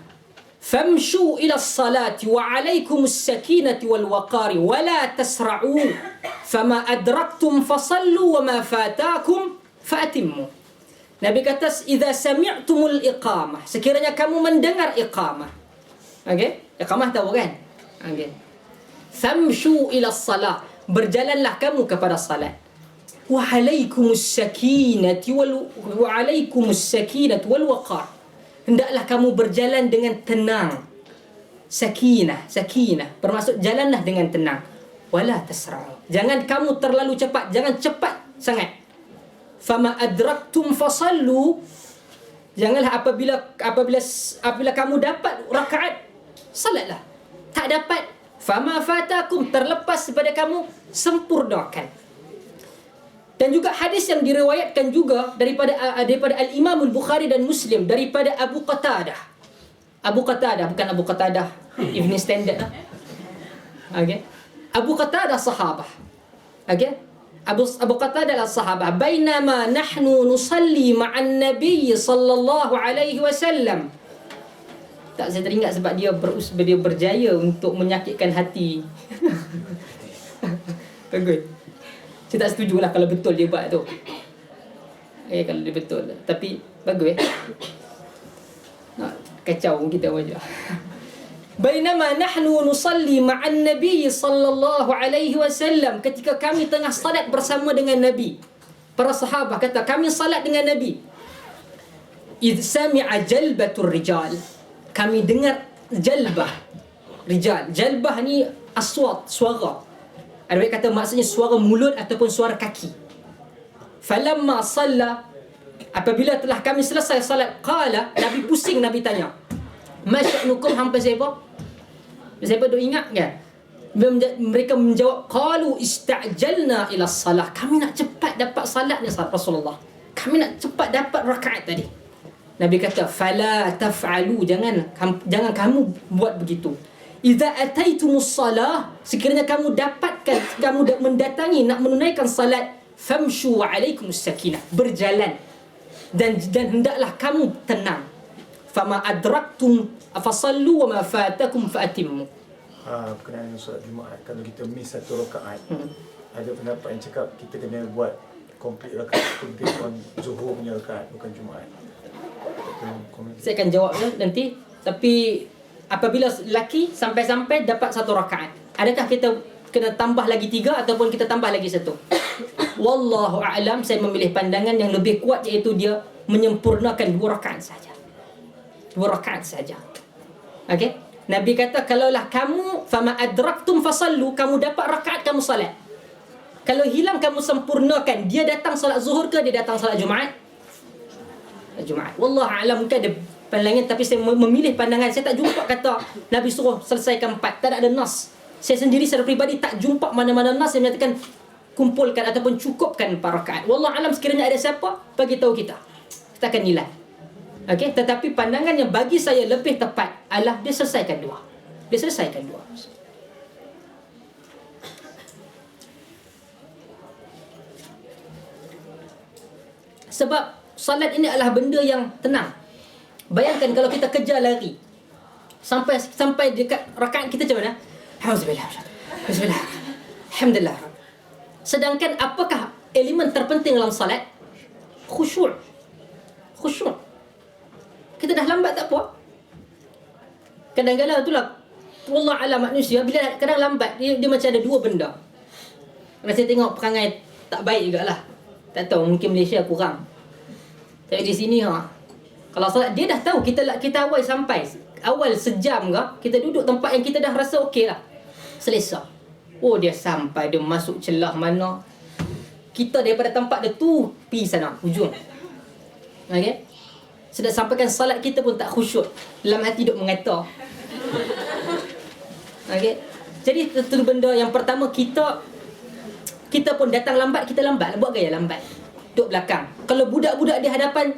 famshu ila as-salati wa 'alaykumus sakinati wal waqari wa la tasra'u fama adraktum fasallu wa ma fatakum fa'timmu." Nabi kata, "Idza sami'tumul iqamah," sekiranya kamu mendengar iqamah. Okey? Iqamah tahu kan? Okey. Famshu ila as-salah, berjalanlah kamu kepada salat. Wa 'alaikumus sakinati wal waqar. Hendaklah kamu berjalan dengan tenang. Sakinah bermaksud jalanlah dengan tenang. Wala tasra'u, jangan kamu terlalu cepat, jangan cepat sangat. Fama adraktum fasallu, janganlah apabila kamu dapat rakaat, salatlah. Tak dapat, fama fatakum, terlepas daripada kamu, sempurnakan. Dan juga hadis yang diriwayatkan juga daripada Al-Imam Al-Bukhari dan Muslim daripada Abu Qatadah, bukan Abu Qatadah Ibn Standard. Okey. Abu Qatadah sahabah. Okey. Abu Qatadah sahabah, bainama nahnu nusalli ma'an Nabi sallallahu alaihi wasallam. Tak, saya teringat sebab dia berjaya untuk menyakitkan hati. Bagus. Saya tak setuju lah kalau betul dia buat tu. Kalau dia betul. Tapi bagus. Kacau kita wajah. Bainama nahnu nusalli ma'an Nabi sallallahu alaihi wasallam, ketika kami tengah salat bersama dengan Nabi. Para sahabat kata kami salat dengan Nabi. Idh sami'a jalbatur rijal, kami dengar jalbah rijal. Jalbah ni aswat, suara. Ada orang kata maksudnya suara mulut ataupun suara kaki. Falamma salla, apabila telah kami selesai salat, qala, Nabi pusing, Nabi tanya, ma sya'nukum, hampa siapa? Siapa duk ingat kan? Mereka menjawab, qalu ista'jalna ila salah, kami nak cepat dapat salat ni Rasulullah, kami nak cepat dapat rakaat tadi. Nabi kata, fala taf'alu, jangan kamu buat begitu. Idza ataitumus salah, sekiranya kamu mendatangi nak menunaikan salat, famshu wa alaikumus sakinah, berjalan dan hendaklah kamu tenang. Fama adraktum fasallu wa ma fatakum fa'timmu. Berkenaan dengan solat Jumaat, kalau kita miss satu rakaat, ada pendapat yang cakap kita kena buat complete rakaat based on Zuhur punya rakaat, bukan Jumaat. Saya akan jawab nanti. Tapi apabila lelaki sampai dapat satu rakaat, adakah kita kena tambah lagi 3 ataupun kita tambah lagi 1? Wallahu a'lam, saya memilih pandangan yang lebih kuat, iaitu dia menyempurnakan 2 rakaat saja. 2 rakaat saja. Okey? Nabi kata, kalaulah kamu fama adraktum fasallu, kamu dapat rakaat, kamu salat. Kalau hilang, kamu sempurnakan. Dia datang salat Zuhur ke dia datang salat Jumaat? Jumaat. Wallahu a'lam, mungkin ada pandangan, tapi saya memilih pandangan. Saya tak jumpa kata Nabi suruh selesaikan 4. Tak ada nas. Saya sendiri secara peribadi tak jumpa mana-mana nas yang menyatakan kumpulkan ataupun cukupkan 4 rakaat. Wallahu a'lam, sekiranya ada siapa, bagi tahu kita. Kita akan nilai. Okey, tetapi pandangan yang bagi saya lebih tepat adalah dia selesaikan 2. Dia selesaikan 2. Sebab salat ini adalah benda yang tenang. Bayangkan kalau kita kejar lari sampai dekat rakaat kita macam mana? Alhamdulillah. Bismillah. Alhamdulillah. Sedangkan apakah elemen terpenting dalam salat? Khusyuk. Kita dah lambat tak apa. Kadang-kadang itulah wallah alam manusia bila kadang lambat dia macam ada dua benda. Kalau saya tengok perangai tak baik jugalah. Tak tahu mungkin Malaysia kurang. Tapi di sini kalau solat dia dah tahu kita awal sampai. Awal sejam ke kita duduk tempat yang kita dah rasa okey lah. Selesa. Oh dia sampai dia masuk celah mana. Kita daripada tempat dia tu pergi sana hujung. Okey. Sudah sampaikan salat kita pun tak khusyuk. Dalam hati duk mengata. Okey. Jadi itu benda yang pertama kita pun datang lambat, kita lambat, buat gaya lambat. Duduk belakang. Kalau budak-budak di hadapan,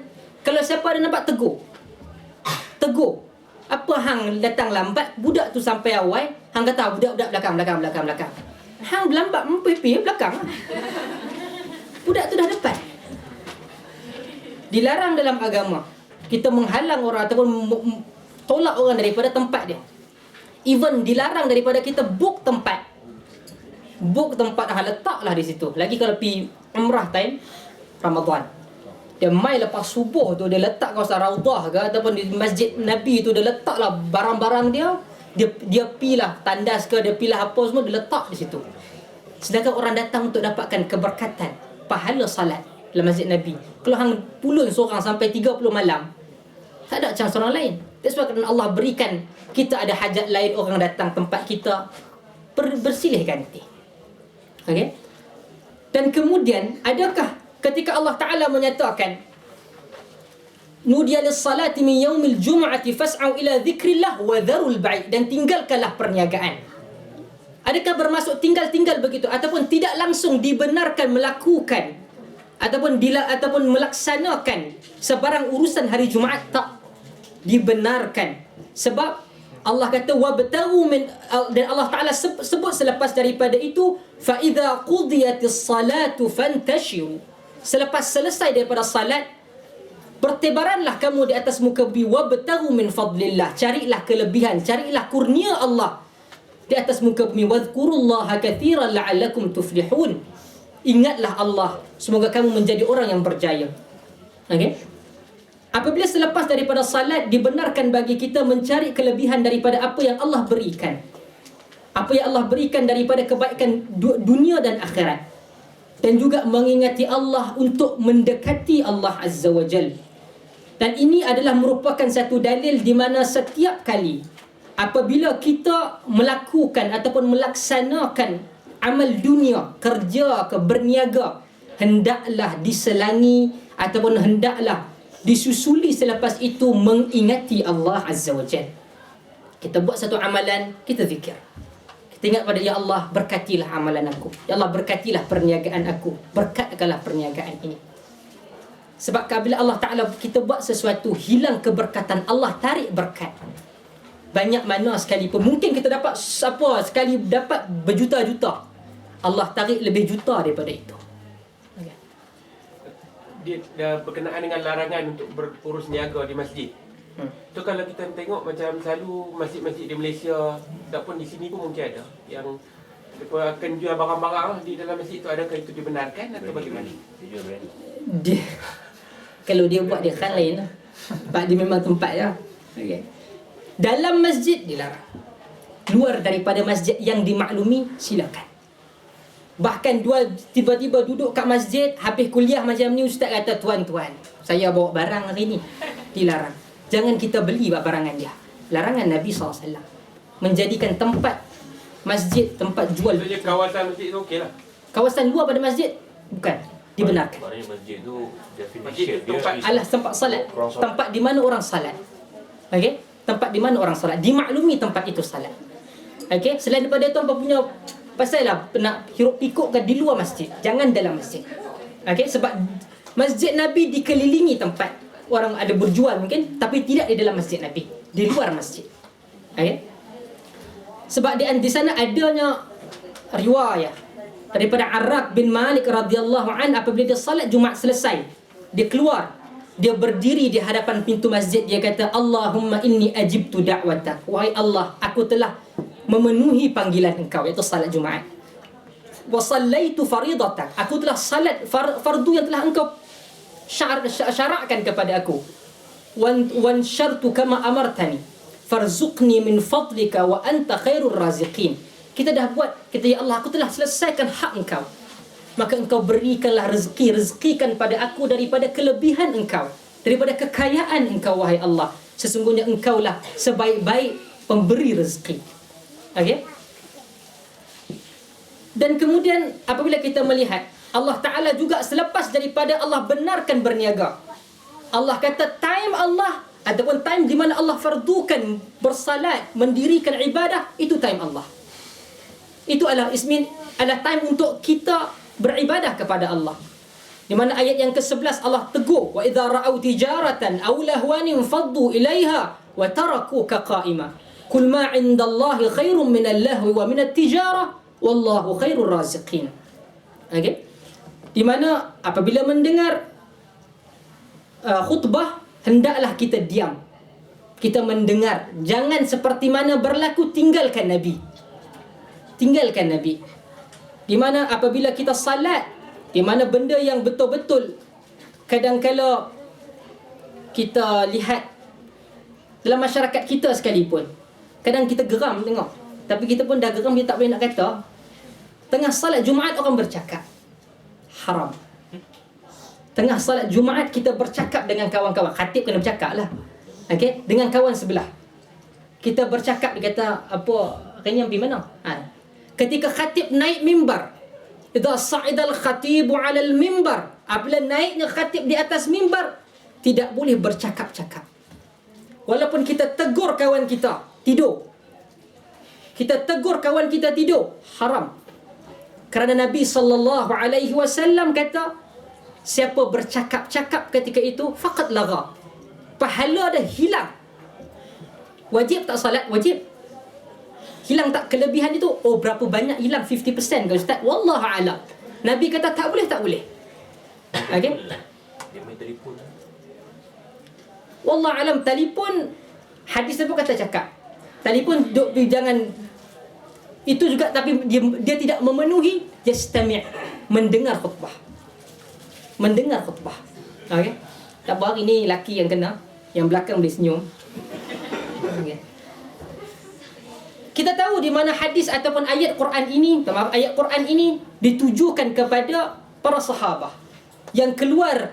kalau siapa ada nampak tegur. Tegur. Apa hang datang lambat, budak tu sampai awal, hang kata budak-budak belakang. Hang lambat mempipi belakang. Budak tu dah depan. Dilarang dalam agama. Kita menghalang orang ataupun tolak orang daripada tempat dia. Even dilarang daripada kita book tempat. Book tempat letaklah di situ. Lagi kalau pergi umrah time Ramadan. Dia mai lepas subuh tu dia letak kawasan Raudah ke ataupun di Masjid Nabi tu dia letaklah barang-barang dia. Dia pilah tandas ke, dia pilah apa semua dia letak di situ. Sedangkan orang datang untuk dapatkan keberkatan, pahala salat dalam Masjid Nabi. Kalau hang pulun seorang sampai 30 malam, tak ada macam orang lain. That's why Allah berikan kita ada hajat lain, orang datang tempat kita, bersilih ganti. Okay? Dan kemudian adakah ketika Allah Ta'ala menyatakan nudiya lis-salati min yaumil jum'ati fas'au ila dzikrillah wa dharul bai', dan tinggalkanlah perniagaan. Adakah bermaksud tinggal begitu ataupun tidak langsung dibenarkan melakukan ataupun melaksanakan sebarang urusan hari Jumaat? Tak dibenarkan. Sebab Allah kata wabtaghu min, dan Allah Taala sebut selepas daripada itu fa idza qudiyatis salatu fantashiru. Selepas selesai daripada salat, bertebaranlah kamu di atas muka bumi, wabtaghu min fadlillah, carilah kelebihan, carilah kurnia Allah di atas muka bumi, wadhkurullaha katsiran la'allakum tuflihun. Ingatlah Allah, semoga kamu menjadi orang yang berjaya. Okey. Apabila selepas daripada salat dibenarkan bagi kita mencari kelebihan daripada apa yang Allah berikan. Apa yang Allah berikan daripada kebaikan dunia dan akhirat. Dan juga mengingati Allah untuk mendekati Allah Azza wa Jal. Dan ini adalah merupakan satu dalil di mana setiap kali apabila kita melakukan ataupun melaksanakan amal dunia, kerja ke berniaga, hendaklah diselangi ataupun hendaklah disusuli selepas itu mengingati Allah Azza wa Jal. Kita buat satu amalan, kita zikir. Kita ingat pada ya Allah, berkatilah amalan aku. Ya Allah, berkatilah perniagaan aku. Berkatkanlah perniagaan ini. Sebab bila Allah Ta'ala kita buat sesuatu, hilang keberkatan, Allah tarik berkat. Banyak mana sekalipun, mungkin kita dapat sekali dapat berjuta-juta, Allah tarik lebih juta daripada itu. Dia berkenaan dengan larangan untuk berurus niaga di masjid. So kalau kita tengok macam selalu masjid-masjid di Malaysia ataupun di sini pun mungkin ada yang mereka akan jual barang-barang di dalam masjid itu, adakah itu dibenarkan atau bagaimana? Dia, kalau dia buat dia kan lain lah. Sebab dia memang tempat je. Okay. Dalam masjid dilarang. Luar daripada masjid yang dimaklumi silakan. Bahkan tiba-tiba duduk kat masjid, habis kuliah macam ni, ustaz kata, tuan-tuan, saya bawa barang hari ni. Dilarang. Jangan kita beli barangan dia. Larangan Nabi SAW. Menjadikan tempat masjid, tempat jual. Maksudnya kawasan masjid tu okey lah. Kawasan luar pada masjid, bukan. Dibenarkan. Maknanya masjid tu Masjid definition tu tempat dia Alah, tempat salat. Tempat di mana orang salat. Okey? Tempat di mana orang salat. Dimaklumi tempat itu salat. Okey? Selain daripada itu, apa punya pasal lah nak hiruk pikuk kan di luar masjid, jangan dalam masjid. Okey, sebab Masjid Nabi dikelilingi tempat orang ada berjual mungkin, tapi tidak di dalam Masjid Nabi, di luar masjid. Okey. Sebab di sana adanya riwayat daripada Arraq bin Malik radhiyallahu an, apabila dia salat Jumaat selesai, dia keluar, dia berdiri di hadapan pintu masjid, dia kata, Allahumma inni ajibtu da'watak. Wahai Allah, aku telah memenuhi panggilan engkau, iaitu salat Jumaat. Wa sallaitu faridatak, aku telah salat fardu yang telah engkau syarakkan kepada aku. wanshartu kama amartani farzuqni min fadlika wa anta khairur raziqin. Kita dah buat, kita ya Allah, aku telah selesaikan hak engkau, maka engkau berikanlah rezeki, rezekikan pada aku daripada kelebihan engkau, daripada kekayaan engkau wahai Allah. Sesungguhnya engkaulah sebaik-baik pemberi rezeki. Okey? Dan kemudian apabila kita melihat Allah Ta'ala juga selepas daripada Allah benarkan berniaga, Allah kata time Allah ataupun time di mana Allah fardukan bersalat, mendirikan ibadah, itu time Allah. Itu adalah time untuk kita beribadah kepada Allah. Di mana ayat yang ke-11 Allah tegur, wa idza ra'au tijaratan aw lahwanin faddu ilaiha wa tarakuka qa'ima. Kul ma 'indallahi khairum minal lahwi wa minat tijarah wallahu khairur raziqin. Okey? Di mana apabila mendengar khutbah, hendaklah kita diam. Kita mendengar. Jangan seperti mana berlaku, tinggalkan Nabi. Tinggalkan Nabi. Di mana apabila kita salat, di mana benda yang betul-betul kadang-kala kita lihat dalam masyarakat kita sekalipun, kadang kita geram tengok. Tapi kita pun dah geram, kita tak boleh nak kata. Tengah salat Jumaat orang bercakap. Haram. Tengah salat Jumaat kita bercakap dengan kawan-kawan. Khatib kena bercakap lah. Okay? Dengan kawan sebelah. Kita bercakap, dia kata, apa, kenyang pergi mana? Ketika khatib naik mimbar, idza sa'idal khatibu 'alal mimbar, apabila naiknya khatib di atas mimbar, tidak boleh bercakap-cakap. Walaupun kita tegur kawan kita tidur, kita tegur kawan kita tidur, haram. Kerana Nabi SAW kata, siapa bercakap-cakap ketika itu, faqad lagha, pahala dah hilang. Wajib tak salat? Wajib. Hilang tak kelebihan itu? Oh, berapa banyak hilang? 50% ke Ustaz? Wallahu a'lam. Nabi kata tak boleh, tak boleh. Okey? Dia main telefon. Wallahu a'lam. Telefon, hadis tu pun kata cakap. Telefon jangan, itu juga, tapi dia tidak memenuhi yastami', mendengar khutbah. Mendengar khutbah. Okey? Tak apa, hari ni laki yang kena, yang belakang boleh senyum. Okey. Kita tahu di mana hadis ataupun ayat Quran ini ditujukan kepada para sahabat yang keluar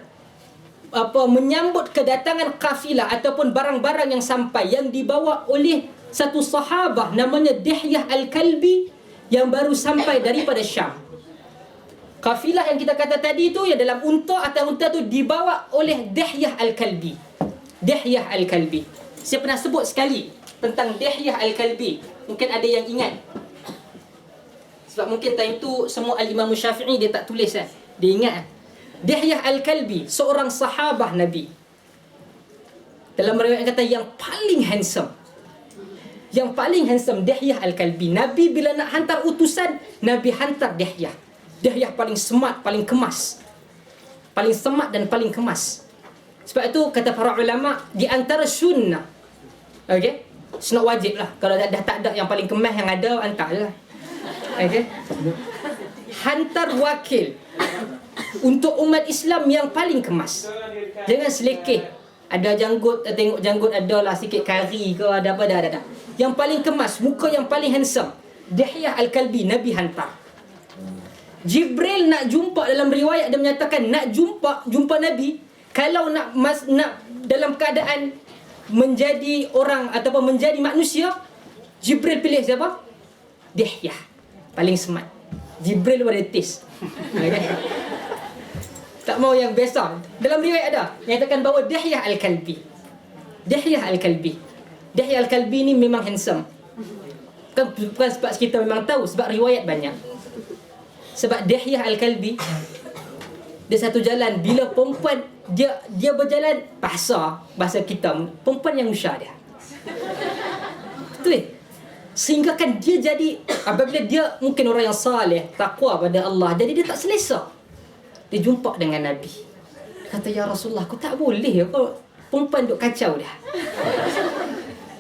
menyambut kedatangan kafilah ataupun barang-barang yang sampai, yang dibawa oleh satu sahabat namanya Dihyah Al-Kalbi yang baru sampai daripada Syam. Kafilah yang kita kata tadi tu, yang dalam unta, atas unta tu dibawa oleh Dihyah Al-Kalbi. Dihyah Al-Kalbi. Saya pernah sebut sekali tentang Dihyah Al-Kalbi. Mungkin ada yang ingat. Sebab mungkin time tu semua Al-Imam Syafi'i dia tak tulis kan. Dia ingat. Dihyah Al-Kalbi, seorang sahabah Nabi. Dalam riwayat kata yang paling handsome. Yang paling handsome Dihyah Al-Kalbi. Nabi bila nak hantar utusan, Nabi hantar Dihyah. Dihyah paling smart, paling kemas. Paling smart dan paling kemas. Sebab itu kata para ulama, di antara sunnah, okey, sunat wajib lah. Kalau dah tak ada yang paling kemas yang ada, hantar lah. Okay? Hantar wakil untuk umat Islam yang paling kemas. Jangan selekeh. Ada janggut, tengok janggut adalah sikit kari ke, ada apa, dah. Yang paling kemas, muka yang paling handsome, Dihyah Al-Kalbi, Nabi hantar. Jibril nak jumpa, dalam riwayat dia menyatakan nak jumpa Nabi, kalau nak dalam keadaan menjadi orang ataupun menjadi manusia, Jibril pilih siapa? Dihyah. Paling smart. Jibril pada tes. Okay. Tak mau yang biasa. Dalam riwayat ada nyatakan bahawa Dihyah Al-Kalbi. Dihyah Al-Kalbi. Dihyah Al-Kalbi ni memang handsome. Bukan sebab kita memang tahu, sebab riwayat banyak. Sebab Dihyah Al-Kalbi, dia satu jalan, bila perempuan dia berjalan, bahasa kita, perempuan yang usah dia. Betul. Sehingga kan dia jadi, apabila dia mungkin orang yang saleh, takwa pada Allah, jadi dia tak selesa. Dia jumpa dengan Nabi. Kata, ya Rasulullah, aku tak boleh, kau perempuan duk kacau dah.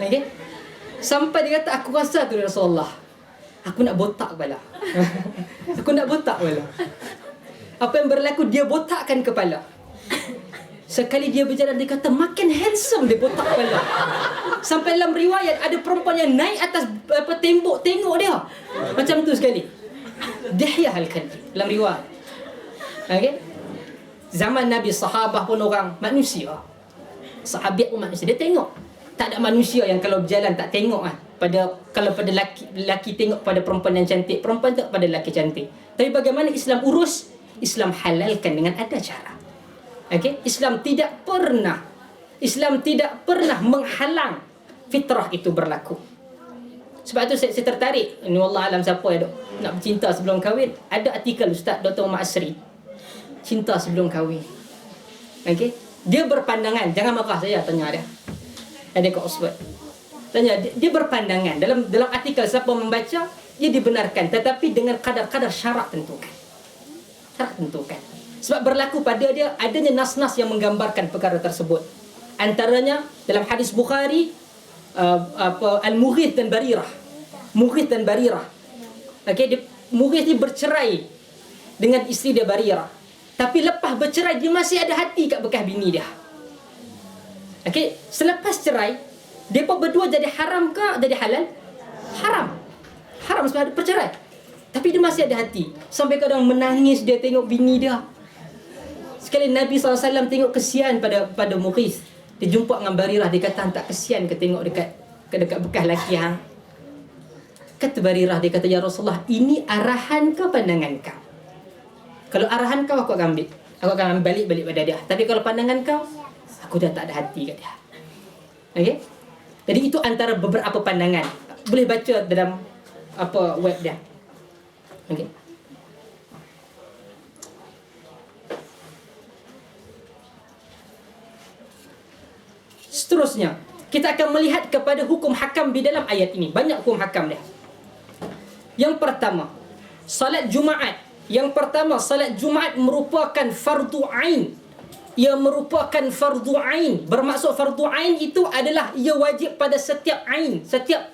Okay? Sampai dia kata, aku rasa tu Rasulullah, aku nak botak kepala. Aku nak botak kepala. Apa yang berlaku, dia botakkan kepala. Sekali dia berjalan, dia kata makin handsome dia botak kepala. Sampai dalam riwayat ada perempuan yang naik atas tembok tengok dia. Macam tu sekali. Dihya al-Kalbi dalam riwayat. Okey. Zaman Nabi, sahabah pun orang manusia. Sahabat pun manusia. Dia tengok. Tak ada manusia yang kalau berjalan tak tengok kan. Kalau pada lelaki tengok pada perempuan yang cantik, perempuan tengok pada lelaki cantik. Tapi bagaimana Islam urus? Islam halalkan dengan ada cara. Okey, Islam tidak pernah menghalang fitrah itu berlaku. Sebab tu saya tertarik. Ini wallah alam siapa ya dok nak bercinta sebelum kahwin. Ada artikel Ustaz Dr. Umar Asri, cinta sebelum kahwin. Okey, dia berpandangan, jangan marah saya tanya dia. Ada kat Oxford. Tanya dia berpandangan dalam artikel, siapa membaca ia dibenarkan, tetapi dengan kadar-kadar syarat tentukan. Syarat tentukan. Sebab berlaku pada dia adanya nas-nas yang menggambarkan perkara tersebut. Antaranya dalam hadis Bukhari, Al-Mughith dan Barirah. Mughith dan Barirah. Okey, Mughith ni bercerai dengan isteri dia Barirah. Tapi lepas bercerai dia masih ada hati kat bekas bini dia. Okey, selepas cerai, depa berdua jadi haram ke jadi halal? Haram. Haram sebab ada bercerai. Tapi dia masih ada hati. Sampai kadang menangis dia tengok bini dia. Sekali Nabi SAW tengok kesian pada Mughith. Dia jumpa dengan Barirah, dia kata tak kesian ke tengok dekat bekas lelaki hang. Kata Barirah, dia kata ya Rasulullah, ini arahan ke pandangan kau? Kalau arahan kau aku akan ambil. Aku akan balik pada dia. Tapi kalau pandangan kau, aku dah tak ada hati kat dia. Okey? Jadi itu antara beberapa pandangan. Boleh baca dalam web dia. Okey. Seterusnya, kita akan melihat kepada hukum hakam di dalam ayat ini. Banyak hukum hakam dia. Yang pertama, salat Jumaat. Yang pertama, salat Jumaat merupakan fardu ain. Ia merupakan fardu ain. Bermaksud fardu ain itu adalah ia wajib pada setiap ain, setiap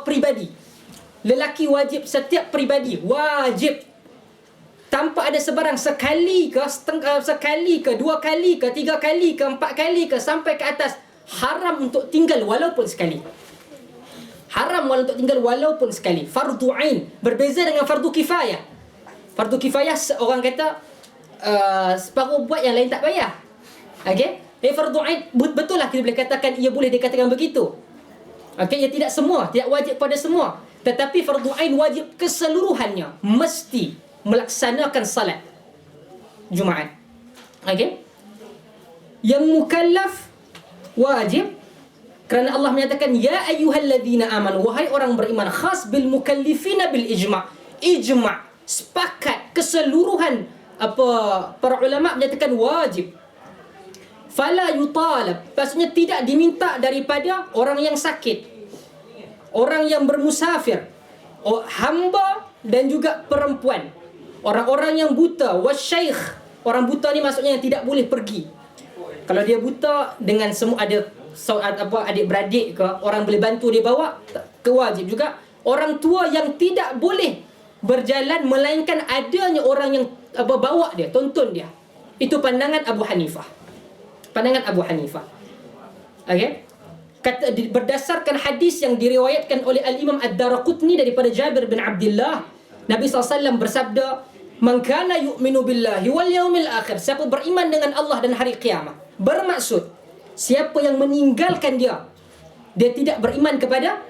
pribadi. Lelaki wajib, setiap pribadi wajib. Tanpa ada sebarang sekali ke, sekali ke, 2 kali ke, 3 kali ke, 4 kali ke, sampai ke atas. Haram untuk tinggal walaupun sekali. Haram untuk tinggal walaupun sekali. Fardu ain. Berbeza dengan fardu kifayah. Fardu kifayah orang kata separuh buat, yang lain tak payah. Okey? Fardu ain betul lah kita boleh katakan, ia boleh dikatakan begitu. Okey, ia tidak semua, tidak wajib pada semua. Tetapi fardu ain wajib keseluruhannya. Mesti melaksanakan salat Jumaat. Okey? Yang mukallaf wajib kerana Allah menyatakan ya ayyuhalladzina amanu, wahai orang beriman, khas bil mukallifina bil ijma'. Ijma', sepakat, keseluruhan para ulama menyatakan wajib. Fala yutalab, maksudnya tidak diminta daripada orang yang sakit, orang yang bermusafir, hamba dan juga perempuan, orang-orang yang buta, wasyaikh. Orang buta ni maksudnya yang tidak boleh pergi. Kalau dia buta dengan semua ada adik-beradik ke, orang boleh bantu dia bawa, kewajib juga. Orang tua yang tidak boleh berjalan melainkan adanya orang yang bawa dia, tonton dia. Itu pandangan Abu Hanifah. Pandangan Abu Hanifah. Okey? Kata berdasarkan hadis yang diriwayatkan oleh Al-Imam Ad-Daraqutni daripada Jabir bin Abdullah, Nabi SAW bersabda, "Man kana yu'minu billahi wal yawmil akhir." Siapa beriman dengan Allah dan hari kiamat. Bermaksud, siapa yang meninggalkan dia tidak beriman kepada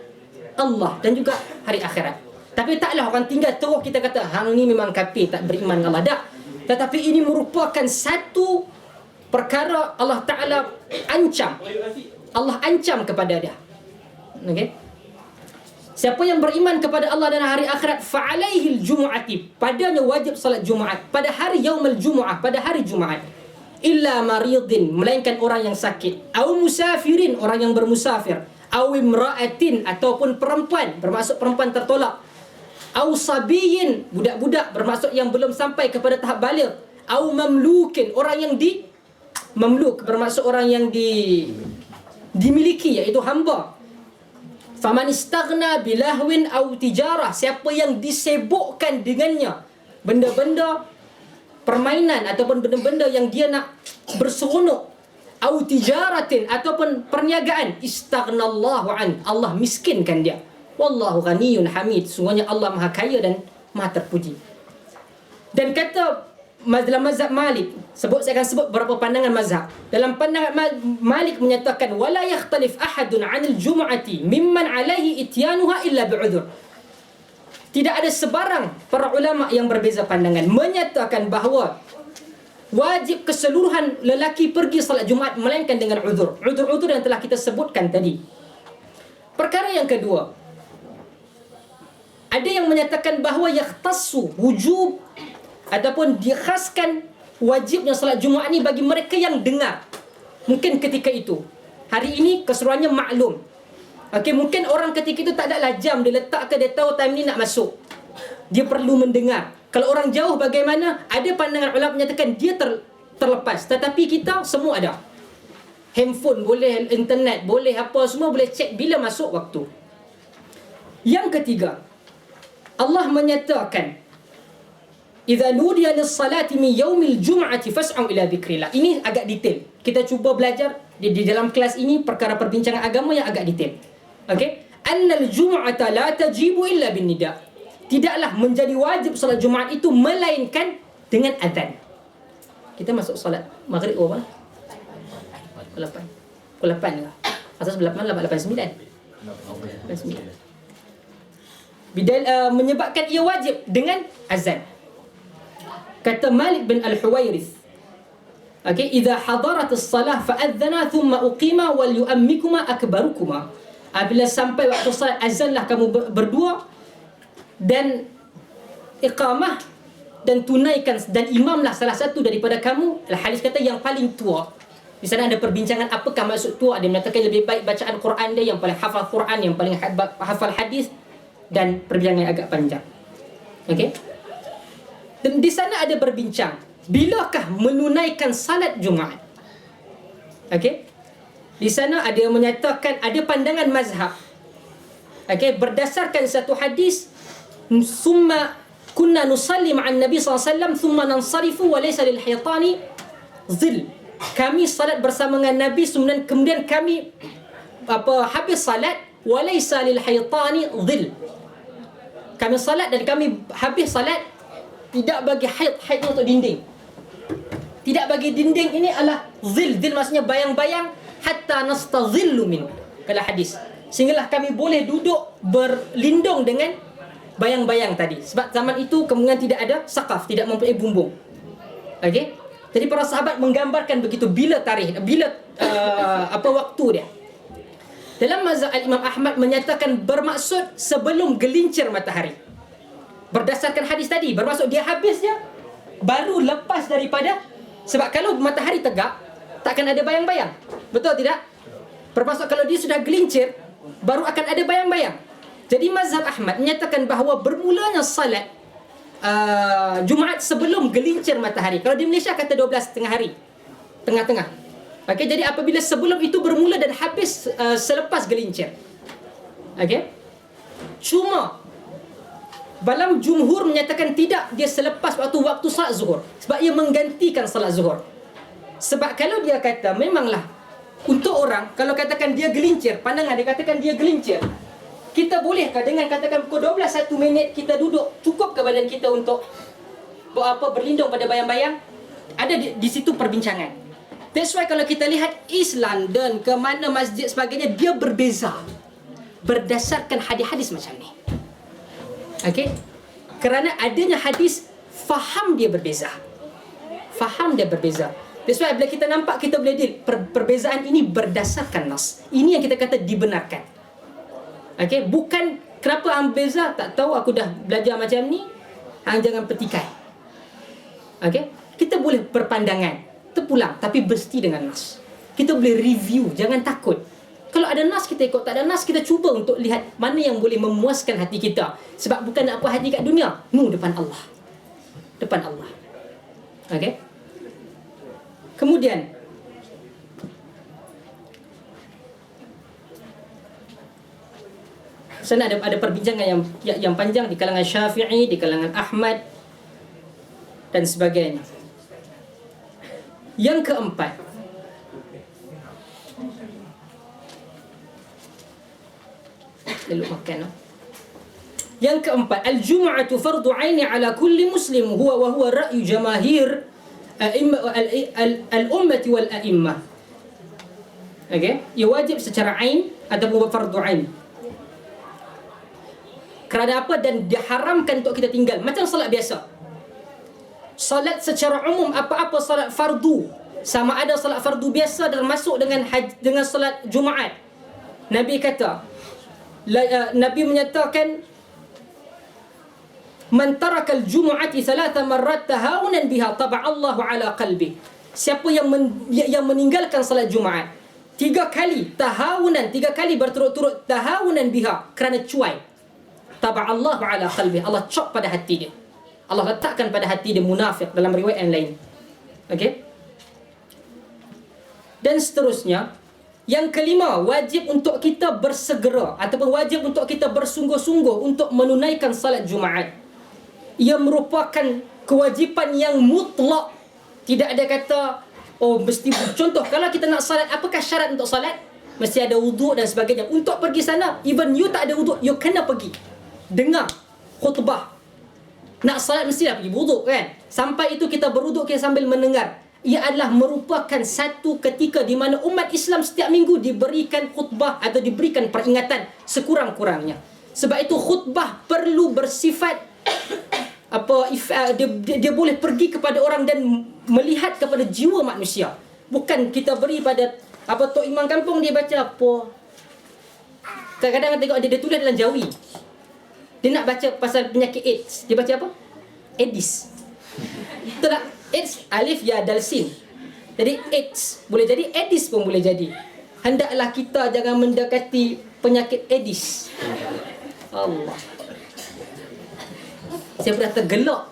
Allah dan juga hari akhirat. Tapi taklah orang tinggal terus kita kata hang ni memang kafir, tak beriman dengan Allah. Tak. Tetapi ini merupakan satu perkara Allah Ta'ala ancam. Allah ancam kepada dia. Okey? Siapa yang beriman kepada Allah dan hari akhirat, fa'alaihil jumu'ati, padanya wajib salat Jumaat pada hari yaumul jumu'ah, pada hari Jumaat. Illa maridin, melainkan orang yang sakit, au musafirin, orang yang bermusafir, au imra'atin, ataupun perempuan, bermaksud perempuan tertolak, au sabiyin, budak-budak, bermaksud yang belum sampai kepada tahap baligh, au mamlukin, orang yang mamluk, bermaksud orang yang dimiliki, iaitu hamba. Faman istaghna bilahwin au tijarah, siapa yang disibukkan dengannya benda-benda permainan ataupun benda-benda yang dia nak berseronok, au tijaratin ataupun perniagaan, istaghnallahu an, Allah miskinkan dia. Wallahu ghaniyyun hamid, sungguhnya Allah Maha Kaya dan Maha terpuji. Dan kata dalam mazhab Malik, saya akan sebut beberapa pandangan mazhab. Dalam pandangan Malik menyatakan wala yakhtalif ahadun 'anil jum'ati mimman 'alaihi ityanuha illa bi'udhur. Tidak ada sebarang para ulama yang berbeza pandangan menyatakan bahawa wajib keseluruhan lelaki pergi salat Jumaat melainkan dengan uzur. Uzur-uzur yang telah kita sebutkan tadi. Perkara yang kedua, ada yang menyatakan bahawa yakhtassu wujub ataupun dikhaskan wajibnya salat Jumaat ni bagi mereka yang dengar. Mungkin ketika itu, hari ini keseruannya maklum. Okey, mungkin orang ketika itu tak adalah jam dia letak ke, dia tahu time ni nak masuk. Dia perlu mendengar. Kalau orang jauh bagaimana? Ada pandangan ulama menyatakan dia terlepas. Tetapi kita semua ada. Handphone boleh, internet boleh, apa semua boleh cek bila masuk waktu. Yang ketiga, Allah menyatakan idza nudiya lis-salati min yaumil jum'ati fas'au ila dzikrillah. Ini agak detail. Kita cuba belajar di dalam kelas ini perkara perbincangan agama yang agak detail. Okey? Annal jum'ata la tajibu illa bin nida. Tidaklah menjadi wajib salat Jumaat itu melainkan dengan azan. Kita masuk salat Maghrib berapa? Pukul 8. Pukul 8 ke? Asas 8 8 9. Bidal menyebabkan ia wajib dengan azan. Kata Malik bin Al-Huwairith, okey, idza hadarat as-salah fa'adhana thumma uqima wal yu'ammikuma akbarukuma. Apabila sampai waktu salat, azanlah kamu berdua dan iqamah dan tunaikan, dan imamlah salah satu daripada kamu. Hadis kata yang paling tua. Di sana ada perbincangan apakah maksud tua. Ada yang menyatakan lebih baik bacaan Quran dia, yang paling hafal Quran, yang paling hafal hadis, dan perbincangan yang agak panjang. Okey. Dan di sana ada berbincang, bilakah menunaikan salat Jumaat? Okey. Di sana ada yang menyatakan ada pandangan mazhab. Okey, berdasarkan satu hadis, summa kunna nusalli ma'an Nabi SAW thumma nansarifu wa laysa lil haytani zil. Kami salat bersama dengan Nabi, kemudian kami habis salat, wa laysa lil haytani zil. Kami salat dan kami habis salat, tidak bagi haid untuk dinding. Tidak bagi dinding ini adalah zil. Zil maksudnya bayang-bayang, hatta nastazillu min. Kalau hadis, sehinggalah kami boleh duduk berlindung dengan bayang-bayang tadi. Sebab zaman itu kemungkinan tidak ada saqaf, tidak mempunyai bumbung. Okey? Jadi para sahabat menggambarkan begitu bila tarikh, bila waktu dia. Dalam mazhab Al-Imam Ahmad menyatakan bermaksud sebelum gelincir matahari. Berdasarkan hadis tadi, bermaksud dia habis dia baru lepas daripada, sebab kalau matahari tegak takkan ada bayang-bayang. Betul tidak? Bermaksud kalau dia sudah gelincir baru akan ada bayang-bayang. Jadi mazhab Ahmad menyatakan bahawa bermulanya salat Jumaat sebelum gelincir matahari. Kalau di Malaysia kata 12 tengah hari, tengah-tengah. Okey, jadi apabila sebelum itu bermula dan habis selepas gelincir. Okey. Cuma dalam jumhur menyatakan tidak, dia selepas waktu salat zuhur, sebab ia menggantikan salat zuhur. Sebab kalau dia kata memanglah untuk orang, kalau katakan dia gelincir, pandangan dia katakan dia gelincir, kita bolehkah dengan katakan pukul 12 1 minit kita duduk, cukup ke badan kita untuk berlindung pada bayang-bayang? Ada di situ perbincangan. That's why kalau kita lihat East London ke mana masjid sebagainya, dia berbeza berdasarkan hadis-hadis macam ni. Okey? Kerana adanya hadis, faham dia berbeza. Faham dia berbeza. That's why bila kita nampak, kita boleh deal perbezaan ini berdasarkan nas. Ini yang kita kata dibenarkan. Okey, bukan kenapa hang beza, tak tahu, aku dah belajar macam ni, hang jangan petikai. Okey? Kita boleh berpandangan, terpulang, tapi mesti dengan nas. Kita boleh review, jangan takut. Kalau ada nas kita ikut, tak ada nas kita cuba untuk lihat mana yang boleh memuaskan hati kita. Sebab bukan nak puas hati kat dunia, depan Allah. Depan Allah. Okey? Kemudian sana ada perbincangan yang panjang di kalangan Syafi'i, di kalangan Ahmad dan sebagainya. Yang keempat, yang keempat, al-jum'atu fardu 'aini 'ala kulli muslim wa huwa ra'yu jamaahir al-ummati wal a'immah. Okey, ia wajib secara ain ataupun fardu 'ain. Kerana apa? Dan diharamkan untuk kita tinggal. Macam salat biasa. Salat secara umum, apa-apa salat fardu, sama ada salat fardu biasa dan masuk dengan salat Jumaat. Nabi kata, Nabi menyatakan, man taraka al-jumu'ati thalatha marrat tahawunan biha taba'allahu ala qalbi. Siapa yang meninggalkan salat Jumaat 3 kali tahawunan, 3 kali berturut-turut tahawunan biha, kerana cuai, taba'allahu ala qalbi, Allah cop pada hati dia, Allah letakkan pada hati dia munafik, dalam riwayat yang lain. Okey, dan seterusnya. Yang kelima, wajib untuk kita bersegera ataupun wajib untuk kita bersungguh-sungguh untuk menunaikan salat Jumaat. Ia merupakan kewajipan yang mutlak. Tidak ada kata, oh mesti, contoh kalau kita nak salat, apakah syarat untuk salat? Mesti ada wuduk dan sebagainya. Untuk pergi sana, even you tak ada wuduk, you kena pergi dengar khutbah. Nak salat mestilah pergi wuduk kan. Sampai itu kita berwuduk, kita sambil mendengar. Ia adalah merupakan satu ketika di mana umat Islam setiap minggu diberikan khutbah atau diberikan peringatan sekurang-kurangnya. Sebab itu khutbah perlu bersifat dia boleh pergi kepada orang dan melihat kepada jiwa manusia. Bukan kita beri pada tok imam kampung, dia baca apa. Kadang-kadang tengok dia tulis dalam Jawi. Dia nak baca pasal penyakit AIDS, dia baca apa? Aedes. Betul tak? AIDS, alif, ya, dal, sin. Jadi AIDS boleh jadi, Aedes pun boleh jadi. Hendaklah kita jangan mendekati penyakit Aedes. Allah, saya pernah tergelak.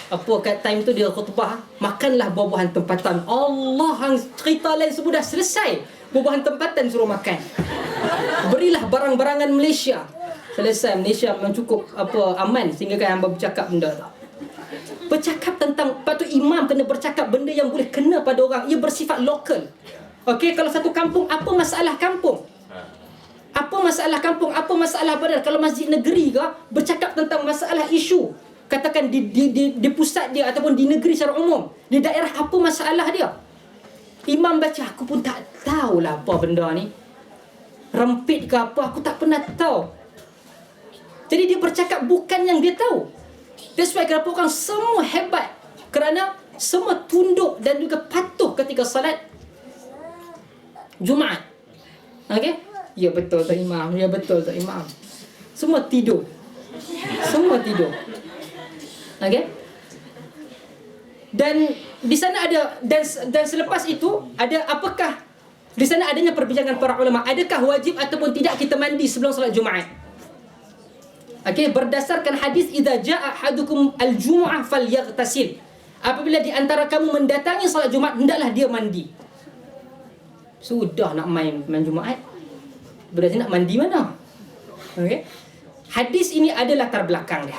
Apa kat time tu dia khutbah, makanlah buah-buahan tempatan. Allah, hang cerita lain semua dah selesai. Buah-buahan tempatan suruh makan. Berilah barang-barangan Malaysia. Selesai, Malaysia memang cukup aman sehingga kan hamba bercakap benda tu. Bercakap tentang, patut imam kena bercakap benda yang boleh kena pada orang. Ia bersifat lokal. Okey, kalau satu kampung, apa masalah kampung? Apa masalah kampung? Apa masalah pada? Kalau masjid negeri ke, bercakap tentang masalah isu. Katakan di pusat dia ataupun di negeri secara umum. Di daerah, apa masalah dia? Imam baca, aku pun tak tahulah apa benda ni. Rempit ke apa, aku tak pernah tahu. Jadi dia bercakap bukan yang dia tahu. That's why kenapa orang semua hebat, kerana semua tunduk dan juga patuh ketika salat Jumaat. Okey? Ya betul tak imam, ya betul tak imam. Semua tidur. Semua tidur. Okey? Dan di sana ada, dan selepas itu ada, apakah di sana adanya perbincangan para ulama, adakah wajib ataupun tidak kita mandi sebelum salat Jumaat? Okey, berdasarkan hadis, idza jaa ahadukum al-jumu'ah falyaghtasil. Apabila di antara kamu mendatangi salat Jumaat, hendaklah dia mandi. Sudah nak main Jumaat, berarti nak mandi mana? Okey. Hadis ini adalah latar belakang dia.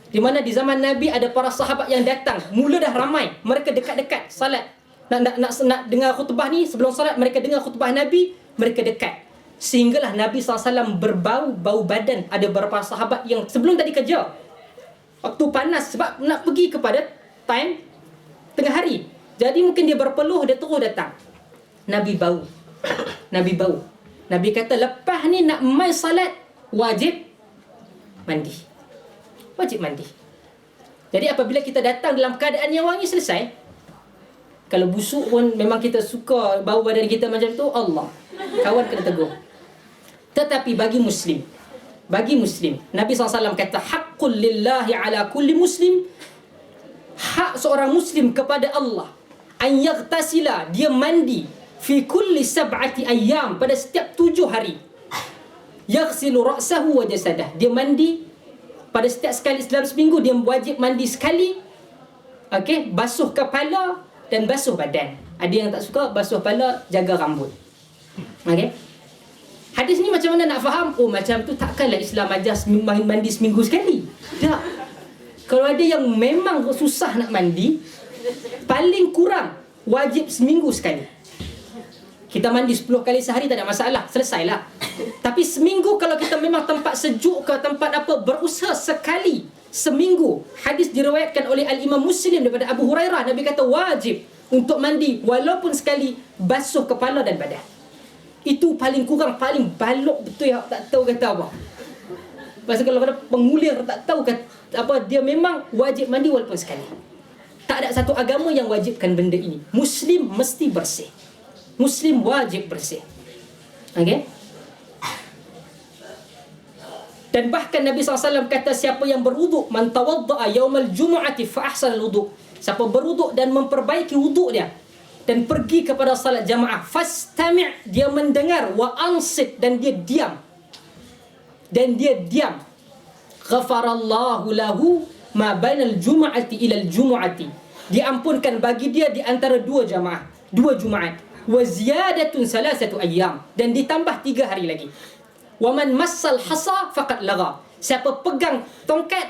Di mana di zaman Nabi ada para sahabat yang datang, mula dah ramai, mereka dekat-dekat salat. Nak dengar khutbah ni, sebelum salat mereka dengar khutbah Nabi, mereka dekat. Sehinggalah Nabi SAW berbau badan. Ada beberapa sahabat yang sebelum tadi kerja, waktu panas, sebab nak pergi kepada time tengah hari, jadi mungkin dia berpeluh, dia terus datang. Nabi bau. Nabi bau. Nabi kata, lepas ni nak mai salat, wajib mandi. Wajib mandi. Jadi apabila kita datang dalam keadaan yang wangi, selesai. Kalau busuk pun memang kita suka bau badan kita macam tu, Allah, kawan kena tegur. Tetapi bagi Muslim, Nabi SAW kata, haqqul lillahi ala kulli muslim, hak seorang Muslim kepada Allah, an yaghtasila, dia mandi, fi kulli sab'ati ayyam, pada setiap 7 hari. Yaghsilu ra'sahu wa jasadah, dia mandi pada setiap sekali dalam seminggu, dia wajib mandi sekali. Okey, basuh kepala dan basuh badan. Ada yang tak suka basuh kepala, jaga rambut. Okey. Hadis ni macam mana nak faham? Oh, macam tu takkanlah Islam ajar mandi seminggu sekali. Tak. Kalau ada yang memang susah nak mandi, Paling kurang wajib seminggu sekali. Kita mandi 10 kali sehari tak ada masalah, selesailah. Tapi seminggu kalau kita memang tempat sejuk ke tempat apa, berusaha sekali seminggu. Hadis diriwayatkan oleh Al-Imam Muslim daripada Abu Hurairah, Nabi kata wajib untuk mandi walaupun sekali basuh kepala dan badan. Itu paling kurang, paling balok betul ya, tak tahu kata apa. Pasal kalau ada pengulir tak tahu kata apa, dia memang wajib mandi walaupun sekali. Tak ada satu agama yang wajibkan benda ini. Muslim mesti bersih. Muslim wajib bersih. Okey? Dan bahkan Nabi SAW kata, siapa yang berwuduk, man tawadda'a yaumal jumu'ati fa ahsana al-wuduk. Siapa berwuduk dan memperbaiki wuduk dia dan pergi kepada salat jamaah, fastami', dia mendengar, wa ansit, dan dia diam. Dan dia diam. Ghafarallahu lahu ma bainal jumu'ati ila al-jumu'ati. Diampunkan bagi dia di antara dua jamaah, dua Jumaat. Wa ziyadatun salasatu ayyam, dan ditambah 3 hari lagi. Wa man massal hasa faqad lagha. Siapa pegang tongkat,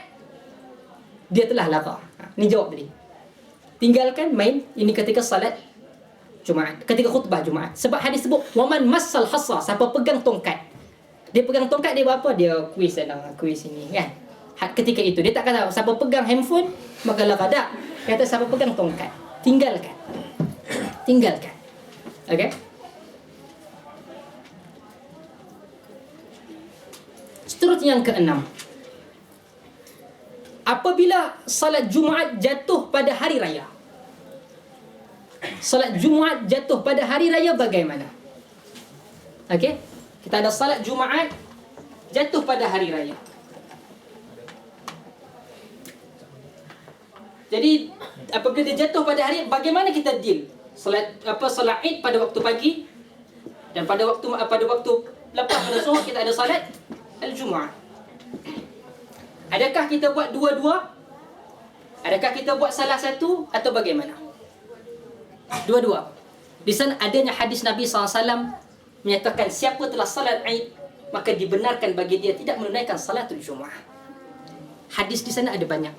dia telah lagha. Ni jawab tadi. Tinggalkan main ini ketika salat Jumaat, ketika khutbah Jumaat. Sebab hadis sebut wa man massal hasa, siapa pegang tongkat. Dia pegang tongkat, dia buat apa? Dia kuis sana, kuis sini kan. Ketika itu dia tak kata siapa pegang handphone maka lagha, tak. Kata siapa pegang tongkat, tinggalkan. Tinggalkan. Okey. Seterusnya yang keenam. Apabila salat Jumaat jatuh pada hari raya. Salat Jumaat jatuh pada hari raya bagaimana? Okey. Kita ada salat Jumaat jatuh pada hari raya. Jadi apabila dia jatuh pada hari, bagaimana kita deal? Salat Id pada waktu pagi, dan pada waktu lepas pada Zuhur kita ada salat al-Jumaat. Adakah kita buat dua-dua? Adakah kita buat salah satu atau bagaimana? Dua-dua. Di sana adanya hadis Nabi SAW menyatakan siapa telah salat Id maka dibenarkan bagi dia tidak menunaikan salatul Jumaat. Hadis di sana ada banyak.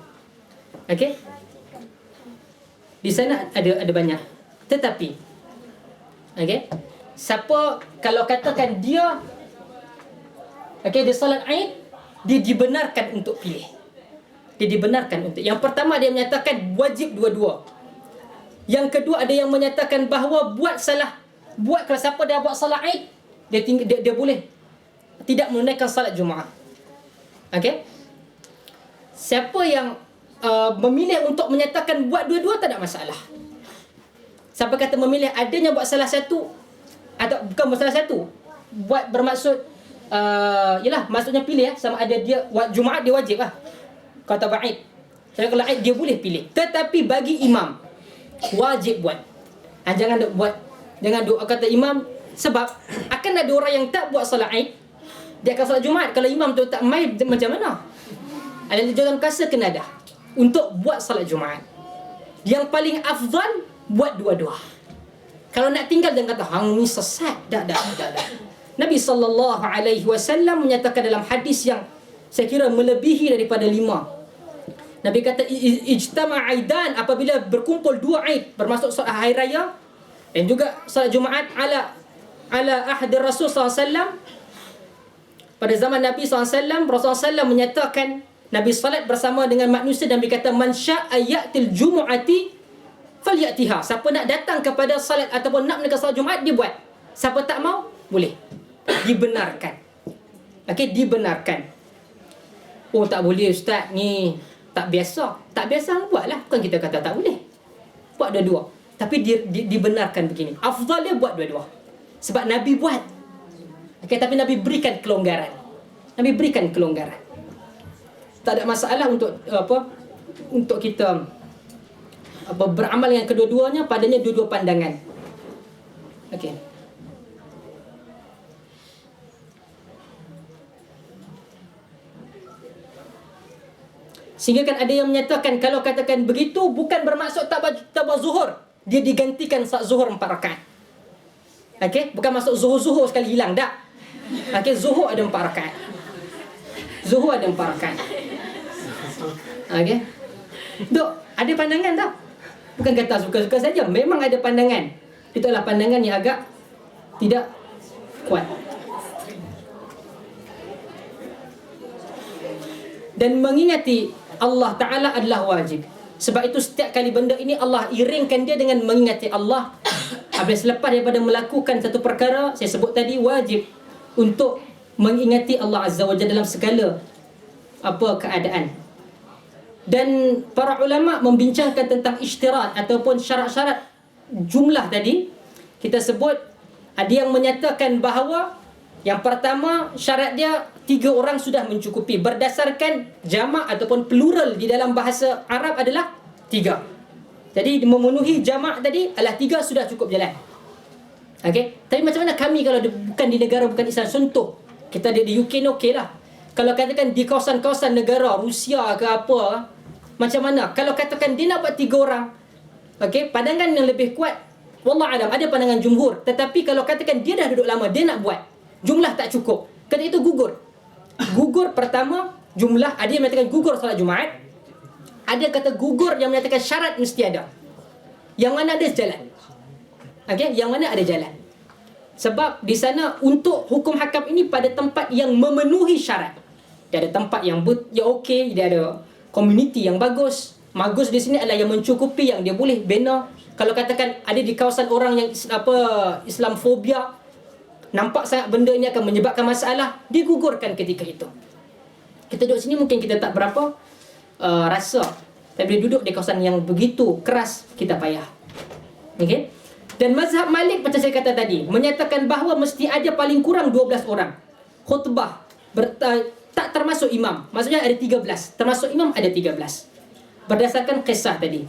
Okey? Di sana ada banyak. Tetapi okey, siapa kalau katakan dia okey dia salat Id, dia dibenarkan untuk pilih. Dia dibenarkan untuk. Yang pertama dia menyatakan wajib dua-dua. Yang kedua ada yang menyatakan bahawa kalau siapa dah buat salat Id, dia boleh tidak menunaikan salat Jumaat. Okey? Siapa yang memilih untuk menyatakan buat dua-dua tak ada masalah. Siapa kata memilih adanya buat salah satu atau bukan buat salah satu, buat bermaksud yalah maksudnya pilih sama ada dia Jumaat dia wajib lah. Kata Id. Jadi kalau Id dia boleh pilih. Tetapi bagi imam wajib buat. Jangan duk buat. Jangan duk kata imam, sebab akan ada orang yang tak buat salat Id, dia akan salat Jumaat. Kalau imam tu tak mai macam mana? Ada jalan kasa kena dah untuk buat salat Jumaat. Yang paling afdal buat dua-dua. Kalau nak tinggal jangan kata hang ni sesat. Dah. Nabi SAW menyatakan dalam hadis yang saya kira melebihi daripada 5. Nabi kata ijtama' aidan, apabila berkumpul 2 Aid, bermaksud solat hari raya dan juga salat Jumaat ala ahd Rasul SAW. Pada zaman Nabi SAW, Rasulullah SAW menyatakan Nabi salat bersama dengan manusia dan berkata man syaa ya'til jumu'ati falyatiha. Siapa nak datang kepada salat ataupun nak menunaikan salat Jumaat, dia buat. Siapa tak mau, boleh. Dibenarkan. Okey, dibenarkan. Oh tak boleh ustaz, ni tak biasa. Tak biasa buatlah. Bukan kita kata tak boleh. Buat dua-dua. Tapi dibenarkan begini. Afdal dia buat dua-dua. Sebab Nabi buat. Okey, tapi Nabi berikan kelonggaran. Nabi berikan kelonggaran. Tak ada masalah untuk kita beramal yang kedua-duanya, padanya dua-dua pandangan. Okey. Sehingga kan ada yang menyatakan kalau katakan begitu bukan bermaksud tak buat zuhur, dia digantikan saat zuhur 4 rakaat. Okey, bukan maksud zuhur sekali hilang, tak. Okey, zuhur ada 4 rakaat. Zuhur ada 4 rakaat. Okey. Dok, ada pandangan tak? Bukan kata suka-suka saja, memang ada pandangan. Itu adalah pandangan yang agak tidak kuat. Dan mengingati Allah Ta'ala adalah wajib. Sebab itu setiap kali benda ini Allah iringkan dia dengan mengingati Allah. Habis selepas daripada melakukan satu perkara, saya sebut tadi, wajib untuk mengingati Allah Azza wa Jalla dalam segala keadaan. Dan para ulama membincangkan tentang ishtirat ataupun syarat-syarat jumlah tadi. Kita sebut ada yang menyatakan bahawa yang pertama syarat dia 3 orang sudah mencukupi. Berdasarkan jamak ataupun plural di dalam bahasa Arab adalah 3. Jadi memenuhi jamak tadi adalah 3 sudah cukup jalan. Okey. Tapi macam mana kami kalau bukan di negara bukan Islam? Contoh, kita ada di UK ni okey lah. Kalau katakan di kawasan-kawasan negara Rusia ke apa, macam mana? Kalau katakan dia nak buat 3 orang, okey, pandangan yang lebih kuat, wallah alam, ada pandangan jumhur. Tetapi kalau katakan dia dah duduk lama, dia nak buat, jumlah tak cukup, kena itu gugur. Gugur pertama, jumlah, ada yang mengatakan gugur solat Jumaat. Ada kata gugur yang menyatakan syarat mesti ada. Yang mana ada jalan. Okey, yang mana ada jalan. Sebab di sana untuk hukum hakam ini pada tempat yang memenuhi syarat. Dia ada tempat yang okey, dia ada komuniti yang bagus. Bagus di sini adalah yang mencukupi, yang dia boleh bina. Kalau katakan ada di kawasan orang yang Islamfobia, nampak sangat benda ini akan menyebabkan masalah, digugurkan ketika itu. Kita duduk sini mungkin kita tak berapa rasa. Tapi bila duduk di kawasan yang begitu keras, kita payah. Okey? Dan mazhab Malik macam saya kata tadi, menyatakan bahawa mesti ada paling kurang 12 orang. Khutbah tak termasuk imam. Maksudnya ada 13. Termasuk imam ada 13. Berdasarkan kisah tadi.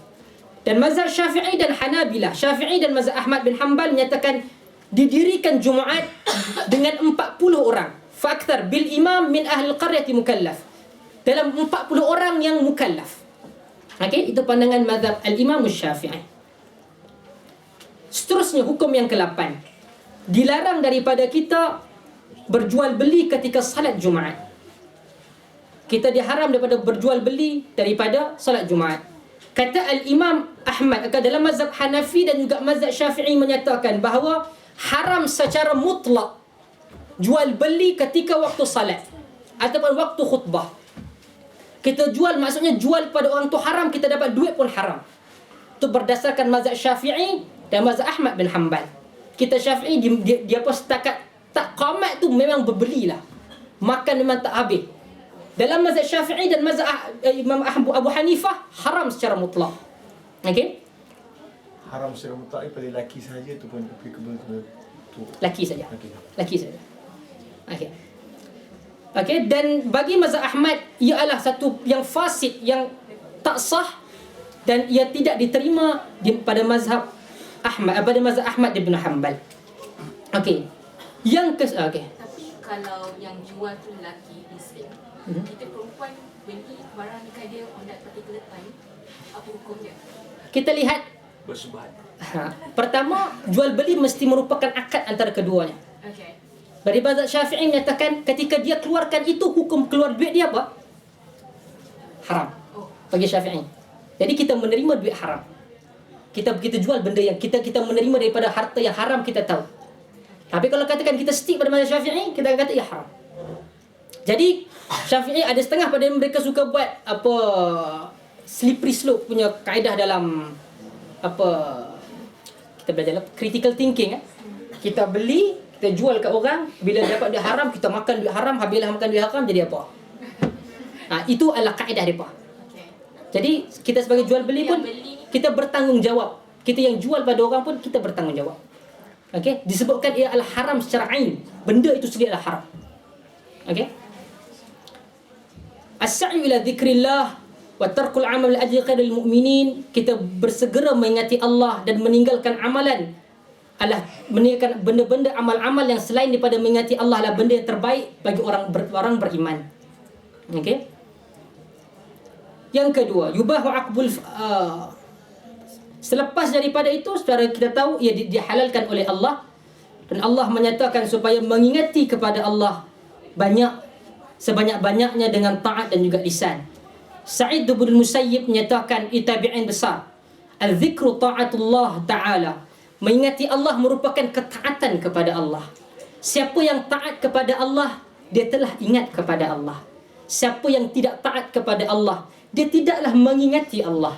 Dan mazhab Syafi'i dan Hanabilah, Syafi'i dan mazhab Ahmad bin Hanbal menyatakan didirikan Jumaat dengan 40 orang. Faktar bil imam min ahli qaryati mukallaf. Dalam 40 orang yang mukallaf. Okey, itu pandangan mazhab al-Imam Syafi'i. Seterusnya hukum yang ke-8. Dilarang daripada kita berjual beli ketika salat Jumaat. Kita diharam daripada berjual beli daripada salat Jumaat. Kata al-Imam Ahmad dalam mazhab Hanafi dan juga mazhab Syafi'i menyatakan bahawa haram secara mutlak jual beli ketika waktu salat ataupun waktu khutbah. Kita jual, maksudnya jual pada orang tu haram, kita dapat duit pun haram. Itu berdasarkan mazhab Syafi'i dan mazhab Ahmad bin Hanbal. Kita Syafi'i dia apa setakat tak qamat tu memang berbelilah. Makan memang tak habis. Dalam mazhab Syafi'i dan mazhab Imam Abu Hanifah haram secara mutlak. Okey? Haram secara mutlak pada lelaki sahaja tu pun applicable tu. Lelaki saja. Okey. Lelaki saja. Okey. Okey, dan bagi mazhab Ahmad ia adalah satu yang fasid, yang tak sah dan ia tidak diterima pada mazhab Ahmad, pada mazhab Ahmad bin Hanbal. Okey. Okey. Tapi kalau yang jual tu lelaki Islam, kita perempuan beli barang dekat dia on that particular time, apa hukum dia? Kita lihat Bersubhat. pertama, jual beli mesti merupakan akad antara keduanya. Okay. Dari mazhab Syafi'i menyatakan ketika dia keluarkan itu, hukum keluar duit dia apa? Haram. Bagi Syafi'i. Jadi kita menerima duit haram. Kita jual benda yang kita menerima daripada harta yang haram, kita tahu. Tapi kalau katakan kita stick pada mazhab Syafi'i, kita akan kata ia haram. Jadi Syafi'i ada setengah pada mereka suka buat apa slippery slope punya kaedah dalam apa kita belajar critical thinking. Kita beli, kita jual kat orang, bila dapat duit haram, kita makan duit haram, habislah makan duit haram, jadi apa? Itu adalah kaedah mereka. Jadi kita sebagai jual beli pun kita bertanggungjawab. Kita yang jual pada orang pun kita bertanggungjawab. Okey, disebutkan ia adalah haram secara ain. Benda itu sendiri adalah haram. Okey. As-sa'yu ila dzikrillah wa tarkul amal li ajli ghairil mu'minin. Kita bersegera mengingati Allah dan meninggalkan amalan adalah meninggalkan benda-benda amal-amal yang selain daripada mengingati Allah adalah benda yang terbaik bagi orang beriman. Okey. Yang kedua, yubahu aqbul selepas daripada itu, saudara kita tahu ia dihalalkan oleh Allah dan Allah menyatakan supaya mengingati kepada Allah sebanyak-banyaknya dengan taat dan juga lisan. Sa'id bin Musayyib menyatakan tabi'in besar, Al-zikru ta'atullah ta'ala. Mengingati Allah merupakan ketaatan kepada Allah. Siapa yang taat kepada Allah, dia telah ingat kepada Allah. Siapa yang tidak taat kepada Allah, dia tidaklah mengingati Allah.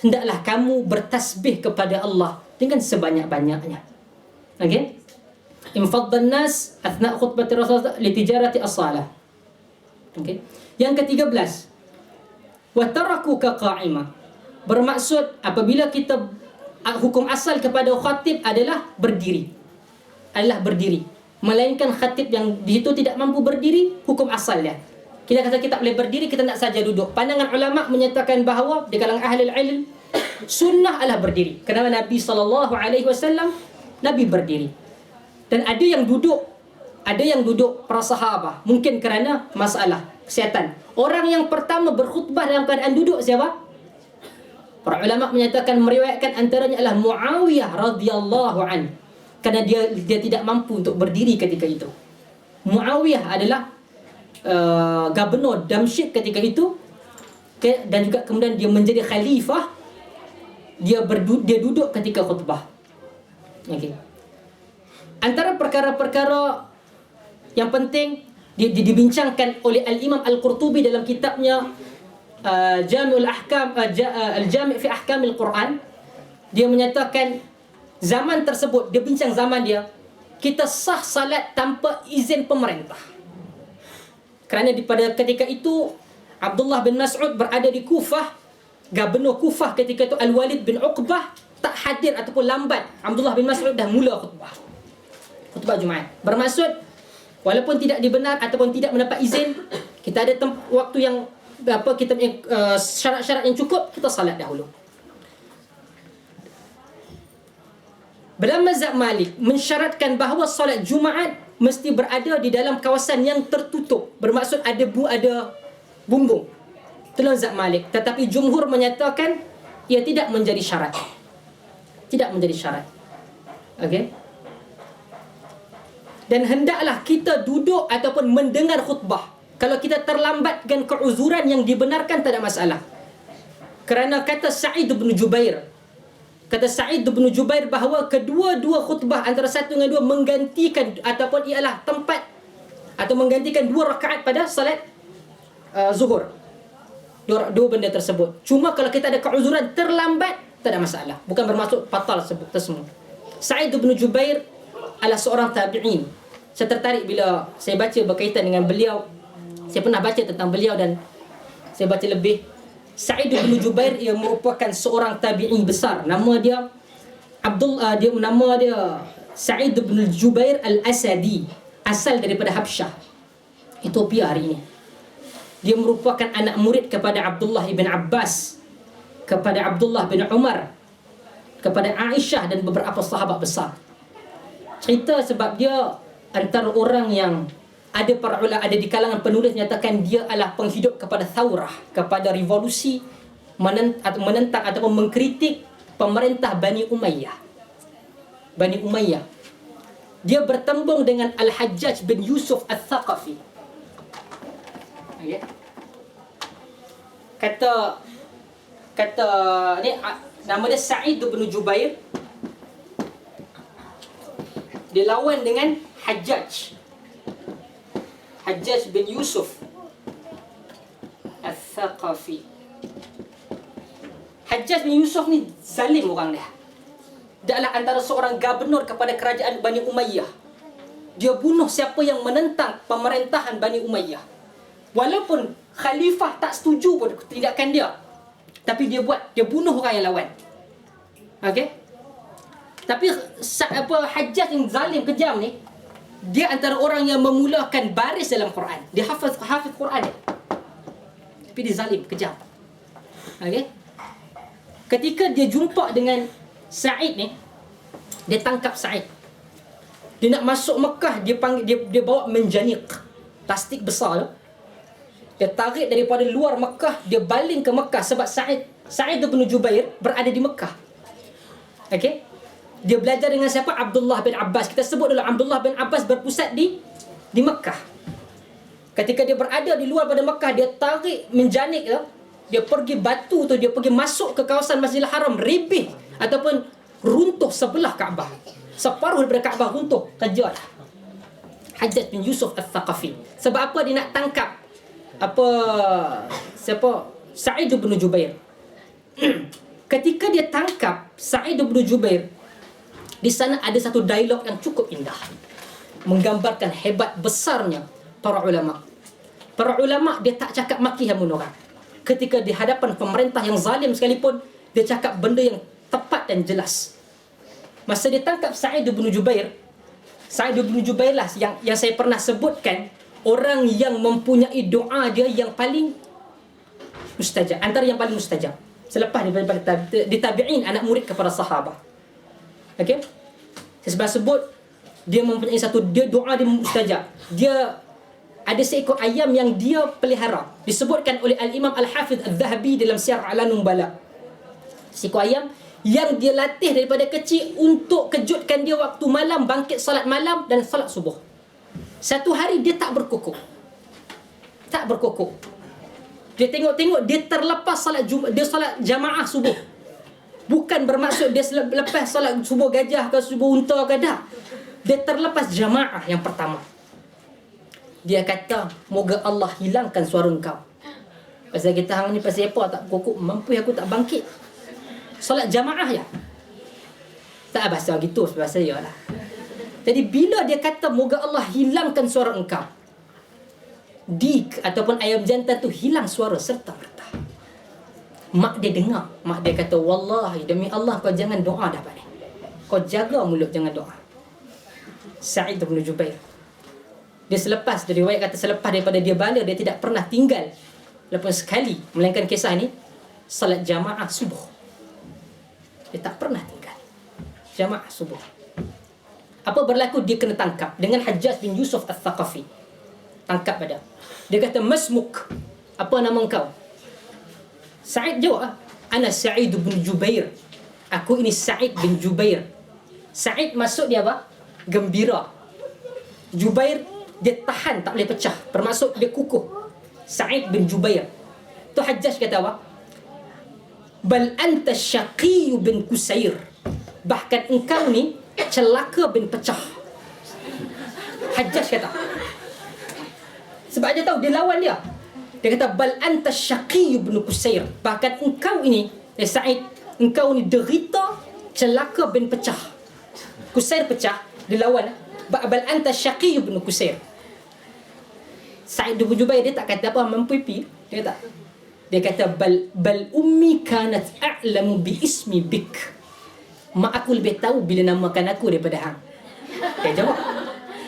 Hendaklah kamu bertasbih kepada Allah dengan sebanyak-banyaknya. Okey? Infaddan nas athna khutbati Rasul li tijarati as-salah. Okey. Yang ke-13, wa tarakuka qa'imah. Bermaksud apabila kita hukum asal kepada khatib adalah berdiri. Melainkan khatib yang di situ tidak mampu berdiri, hukum asal dia. Kita kata kita boleh berdiri, kita nak saja duduk. Pandangan ulama menyatakan bahawa di kalangan ahli ilm, sunnah adalah berdiri. Kerana Nabi SAW, Nabi berdiri. Dan ada yang duduk para sahabah. Mungkin kerana masalah kesihatan. Orang yang pertama berkhutbah dalam keadaan duduk siapa? Para ulama menyatakan, meriwayatkan antaranya adalah Muawiyah radhiyallahu an. Kerana dia tidak mampu untuk berdiri ketika itu. Muawiyah adalah gubernur Damsyik ketika itu, dan juga kemudian dia menjadi khalifah. Dia duduk ketika khutbah. Okey. Antara perkara-perkara yang penting dibincangkan oleh Al-Imam Al-Qurtubi dalam kitabnya Jami'ul Ahkam, Al-Jami' fi Ahkamil Quran. Dia menyatakan zaman tersebut, dia bincang zaman dia, kita sah salat tanpa izin pemerintah. Kerana pada ketika itu Abdullah bin Mas'ud berada di Kufah. Gubernur Kufah ketika itu Al-Walid bin Uqbah tak hadir ataupun lambat. Abdullah bin Mas'ud dah mula khutbah Jumaat. Bermaksud walaupun tidak dibenar ataupun tidak mendapat izin, kita ada waktu yang kita syarat-syarat yang cukup, kita salat dahulu. Dalam mazhab Malik mensyaratkan bahawa solat Jumaat mesti berada di dalam kawasan yang tertutup. Bermaksud ada bumbung. Itulah mazhab Malik. Tetapi jumhur menyatakan ia tidak menjadi syarat. Okey. Dan hendaklah kita duduk ataupun mendengar khutbah. Kalau kita terlambat dengan keuzuran yang dibenarkan, tak ada masalah. Kerana kata Sa'id bin Jubair bahawa kedua-dua khutbah antara satu dengan dua menggantikan ataupun ialah tempat atau menggantikan 2 rakaat pada salat zuhur. Dua benda tersebut. Cuma kalau kita ada keuzuran terlambat, tak ada masalah. Bukan bermaksud batal tersebut. Sa'id bin Jubair adalah seorang tabi'in. Saya tertarik bila saya baca berkaitan dengan beliau. Saya pernah baca tentang beliau dan saya baca lebih. Sa'id bin Jubair ia merupakan seorang tabi'i besar. Nama dia Sa'id bin Jubair Al-Asadi, asal daripada Habsyah, Ethiopia hari ini. Dia merupakan anak murid kepada Abdullah ibn Abbas, kepada Abdullah bin Umar, kepada Aisyah dan beberapa sahabat besar. Cerita sebab dia antara orang yang ada di kalangan penulis nyatakan dia adalah penghidup kepada thawrah, kepada revolusi menentang ataupun mengkritik pemerintah Bani Umayyah. Dia bertembung dengan Al-Hajjaj bin Yusuf Al-Thaqafi. Okay. Kata ni nama dia Sa'id bin Jubair. Dia lawan dengan Hajjaj bin Yusuf Al-Thaqafi. Hajjaj bin Yusuf ni zalim orang dia. Dia adalah antara seorang gubernur kepada kerajaan Bani Umayyah. Dia bunuh siapa yang menentang pemerintahan Bani Umayyah. Walaupun khalifah tak setuju pun tindakan dia, tapi dia bunuh orang yang lawan. Okey? Tapi Hajjaj yang zalim kejam ni, dia antara orang yang memulakan baris dalam Quran. Dia hafiz Quran dia. Tapi dia zalim, kejam. Okey? Ketika dia jumpa dengan Sa'id ni, dia tangkap Sa'id. Dia nak masuk Mekah, dia bawa menjanik, plastik besar tu. Dia tarik daripada luar Mekah, dia baling ke Mekah sebab Sa'id bin Jubair berada di Mekah. Okey? Dia belajar dengan siapa? Abdullah bin Abbas. Kita sebut dulu Abdullah bin Abbas berpusat di Mekah. Ketika dia berada di luar pada Mekah, dia tarik menjanik tu dia pergi batu tu, dia pergi masuk ke kawasan Masjidil Haram, rebeh ataupun runtuh sebelah Kaabah. Separuh daripada Kaabah runtuh, kejar Hajjaj bin Yusuf Al-Thaqafi. Sebab apa dia nak tangkap Sa'id bin Jubair. Ketika dia tangkap Sa'id bin Jubair, di sana ada satu dialog yang cukup indah, menggambarkan hebat besarnya para ulama. Para ulama dia tak cakap maki hamun orang. Ketika di hadapan pemerintah yang zalim sekalipun, dia cakap benda yang tepat dan jelas. Masa dia tangkap Sa'id bin Jubair, Sa'id bin Jubair lah yang saya pernah sebutkan, orang yang mempunyai doa dia yang paling mustajab, antara yang paling mustajab selepas daripada tabi'in, anak murid kepada sahabat. Okey, saya sebut dia mempunyai satu doa dia mustajab. Dia ada seekor ayam yang dia pelihara, disebutkan oleh Al-Imam Al-Hafidh Al-Zahabi dalam Siyar A'lanul Bala. Seekor ayam yang dia latih daripada kecil untuk kejutkan dia waktu malam, bangkit salat malam dan salat subuh. Satu hari dia tak berkokok. Tak berkokok. Dia tengok-tengok dia terlepas dia salat jamaah subuh. Bukan bermaksud dia lepas salat subuh gajah ke subuh unta ke, dah. Dia terlepas jamaah yang pertama. Dia kata, moga Allah hilangkan suara engkau. Pasal kita hang ni pasal apa tak berkokok, mampu aku tak bangkit. Salat jamaah ya. Tak bahasa gitu, bahasa ya lah. Jadi bila dia kata moga Allah hilangkan suara engkau, dik ataupun ayam jantan tu hilang suara serta merta. Mak dia dengar, mak dia kata, wallahi demi Allah kau jangan doa dah ni. Kau jaga mulut, jangan doa. Sa'id bin Jubair, dia selepas, dari riwayat kata selepas daripada dia bala, dia tidak pernah tinggal lepas sekali, melainkan kisah ni salat jamaah subuh. Dia tak pernah tinggal jamaah subuh. Apa berlaku? Dia kena tangkap dengan Hajjaj bin Yusuf Al-Thaqafi. Tangkap pada. Dia kata, masmuk, apa nama engkau? Sa'id jawab, ana Sa'id bin Jubair. Aku ini Sa'id bin Jubair. Sa'id maksud dia apa? Gembira. Jubair dia tahan, tak boleh pecah, bermaksud dia kukuh. Sa'id bin Jubair. Tu Hajjaj kata apa? Bal anta Syaqi bin Kusair. Bahkan engkau ni celaka bin pecah. Hajjaj kata. Sebab dia tahu dia lawan dia. Dia kata bal anta Syaqi bin Kusair. Bahkan engkau ini, Sa'id, engkau ni derita, celaka bin pecah. Kusair pecah, dia lawan. Bal anta Syaqi bin Kusair. Sa'id bin Jubair dia tak kata apa mampu pi. Dia kata, bal ummi kanat a'lamu bi ismi bik. Mak aku lebih tahu bila namakan aku daripada hang. Dia jawab.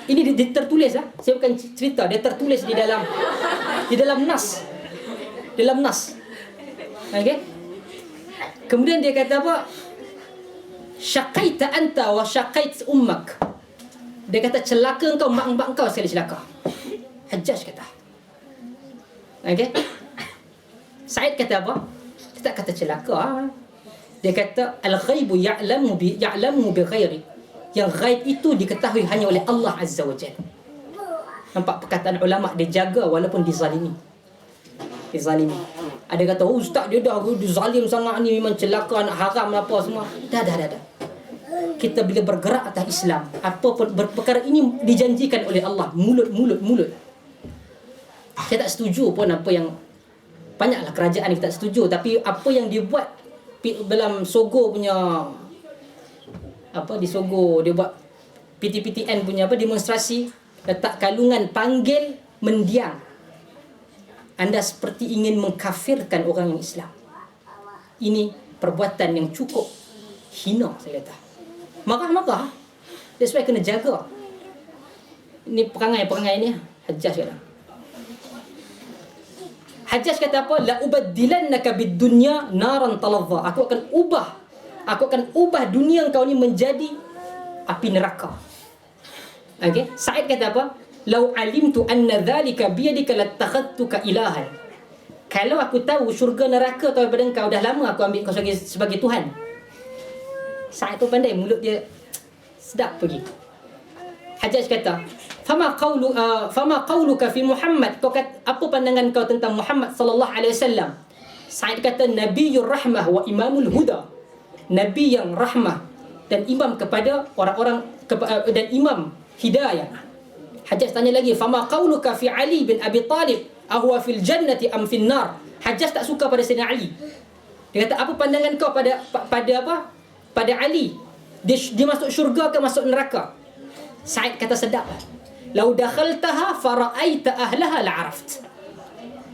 Ini dia tertulis lah. Saya bukan cerita, dia tertulis di dalam nas. Dalam nas. Okey. Kemudian dia kata apa? Syaqaita anta wa syaqait ummak. Dia kata celaka engkau, mak engkau sekali celaka. Hajjaj kata. Okey. Sa'id kata apa? Dia tak kata celaka. Dia kata al-ghaibu ya'lamu bi ghairi. Yang ghaib itu diketahui hanya oleh Allah Azza wa Jalla. Nampak perkataan ulama, dia jaga walaupun dizalimi. Dizalimi. Ada kata, oh ustaz dia dah zalim sangat ni, memang celaka, nak haram apa semua. Dah. Kita bila bergerak atas Islam, apa perkara ini dijanjikan oleh Allah, mulut. Saya tak setuju pun apa yang banyaklah kerajaan kita tak setuju, tapi apa yang dia buat dalam Sogo punya di Sogo dia buat PTPTN punya demonstrasi, letak kalungan, panggil mendiang. Anda seperti ingin mengkafirkan orang yang Islam. Ini perbuatan yang cukup hina, saya kata. Marah-marah. That's why kena jaga. Ini perangai ni Hajjaj kata. Hajjaj kata apa? La ubaddilannaka bid-dunya naran talazza. Aku akan ubah dunia kau ni menjadi api neraka. Okey, Sa'id kata apa? Lau alimtu anna dhalika biyadika lattakhadtuka ilahan. Kalau aku tahu syurga neraka tahu daripada engkau, dah lama aku ambil kau sebagai Tuhan. Sa'id tu pandai, mulut dia sedap pergi. Hajjaj kata, fama qawluka fi Muhammad, kau kata, apa pandangan kau tentang Muhammad sallallahu alaihi wasallam? Sa'id kata Nabiyur Rahmah wa Imamul Huda. Nabi yang rahmah dan imam kepada orang-orang dan imam hidayah. Hajjaj tanya lagi, fama qauluka fi Ali bin Abi Talib ahwa fil jannati am fin nar? Hajjaj tak suka pada Sayyidina Ali. Dia kata, apa pandangan kau pada apa? Pada Ali. Dia masuk syurga ke masuk neraka? Sa'id kata, sedap. Lau dakhaltaha fara'aita ahlaha la'araft.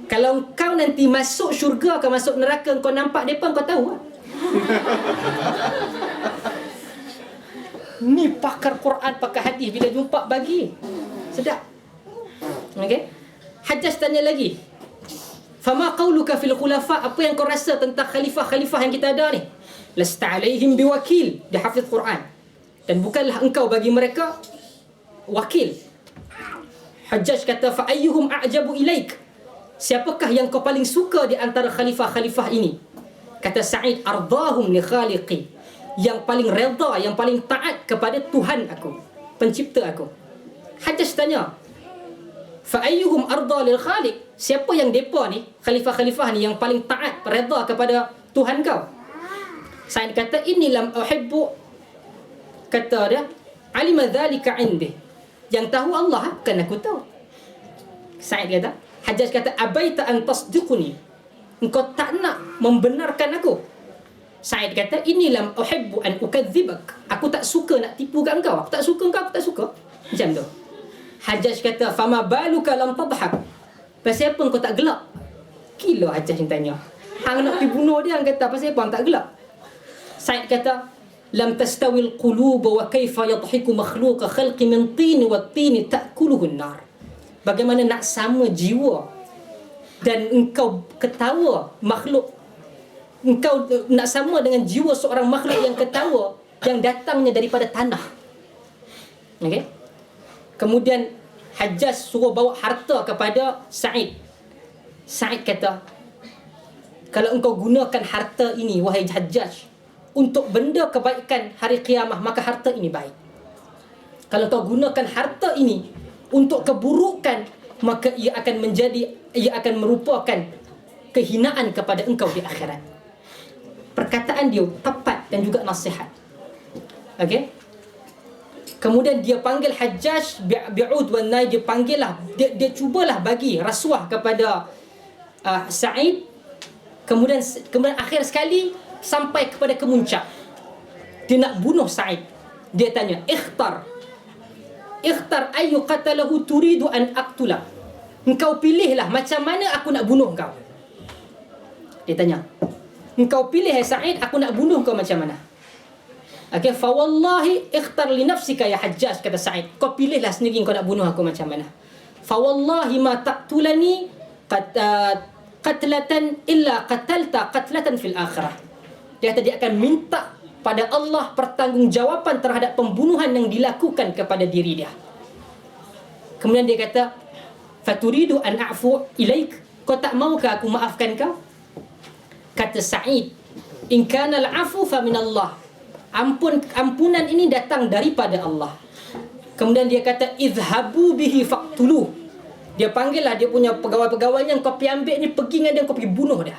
Kalau kau nanti masuk syurga ke masuk neraka, kau nampak depa, kau tahu lah. Ni pakar Quran, pakar hadis, bila jumpa bagi sedap. Okey. Hajjaj tanya lagi, fama qauluka fil khulafa? Apa yang kau rasa tentang khalifah-khalifah yang kita ada ni? Lasta alaihim biwakil. Dia hafiz Quran, dan bukanlah engkau bagi mereka wakil. Hajjaj kata, fa ayyuhum a'jabu ilaik? Siapakah yang kau paling suka di antara khalifah-khalifah ini? Kata Sa'id, ardahum li khaliqi. Yang paling redha, yang paling taat kepada Tuhan aku, pencipta aku. Hajjaj tanya, fa ayyuhum arda lil khaliq? Siapa yang depa ni, khalifah-khalifah ni, yang paling taat, redha kepada Tuhan kau? Sa'id kata, inni lam uhibbu, kata dia, alima dhalika indi. Yang tahu Allah, kan aku tahu. Sa'id kata, Hajjaj kata, abaita an tasdiquni, engkau tak nak membenarkan aku. Sa'id kata, inni lam uhibbu an ukadzibak, aku tak suka nak tipu kat engkau. Aku tak suka engkau, aku tak suka. Macam tu. Hajjaj kata, fama baluka lam tadhak? Pasal apa engkau tak gelak? Gila Hajjaj yang tanya. Hang nak pergi bunuh dia, hang kata pasal apa hang tak gelak? Sa'id kata, lam tastawil qulub wa kaifa yadhiku makhluqa khalqi min tin wa tin ta'kuluhu an-nar. Bagaimana nak sama jiwa dan engkau ketawa makhluk, engkau nak sama dengan jiwa seorang makhluk yang ketawa yang datangnya daripada tanah. Okey. Kemudian Hajjaj suruh bawa harta kepada Sa'id. Sa'id kata, kalau engkau gunakan harta ini wahai Hajjaj untuk benda kebaikan hari kiamah, maka harta ini baik. Kalau kau gunakan harta ini untuk keburukan, maka ia akan merupakan kehinaan kepada engkau di akhirat. Perkataan dia tepat dan juga nasihat. Okey. Kemudian dia panggil Hajjaj bi'ud wan nay, dia panggillah, dia cubalah bagi rasuah kepada Sa'id. Kemudian akhir sekali sampai kepada kemuncak, dia nak bunuh Sa'id. Dia tanya, ikhtar ayu qatalahu turidu an aqtula. Engkau pilihlah macam mana aku nak bunuh kau. Dia tanya, engkau pilih hai Sa'id, aku nak bunuh kau macam mana? Okey, fa wallahi ikhtar li nafsika ya Hajjaj, kata Sa'id, kau pilihlah sendiri kau nak bunuh aku macam mana. Fa wallahi ma taqtulani qatlatan illa qatalta qatlatan fil akhirah. Dia kata dia akan minta pada Allah pertanggungjawaban terhadap pembunuhan yang dilakukan kepada diri dia. Kemudian dia kata, faturidu an a'fu ilaik? Kau tak maukah aku maafkan kau? Kata Sa'id, in kana al-'afu fa min Allah. Ampunan ini datang daripada Allah. Kemudian dia kata, idhabu bihi faqtulu. Dia panggillah dia punya pegawai-pegawainya, kau pergi ambil ni, pergi dengan dia, kau pergi bunuh dia.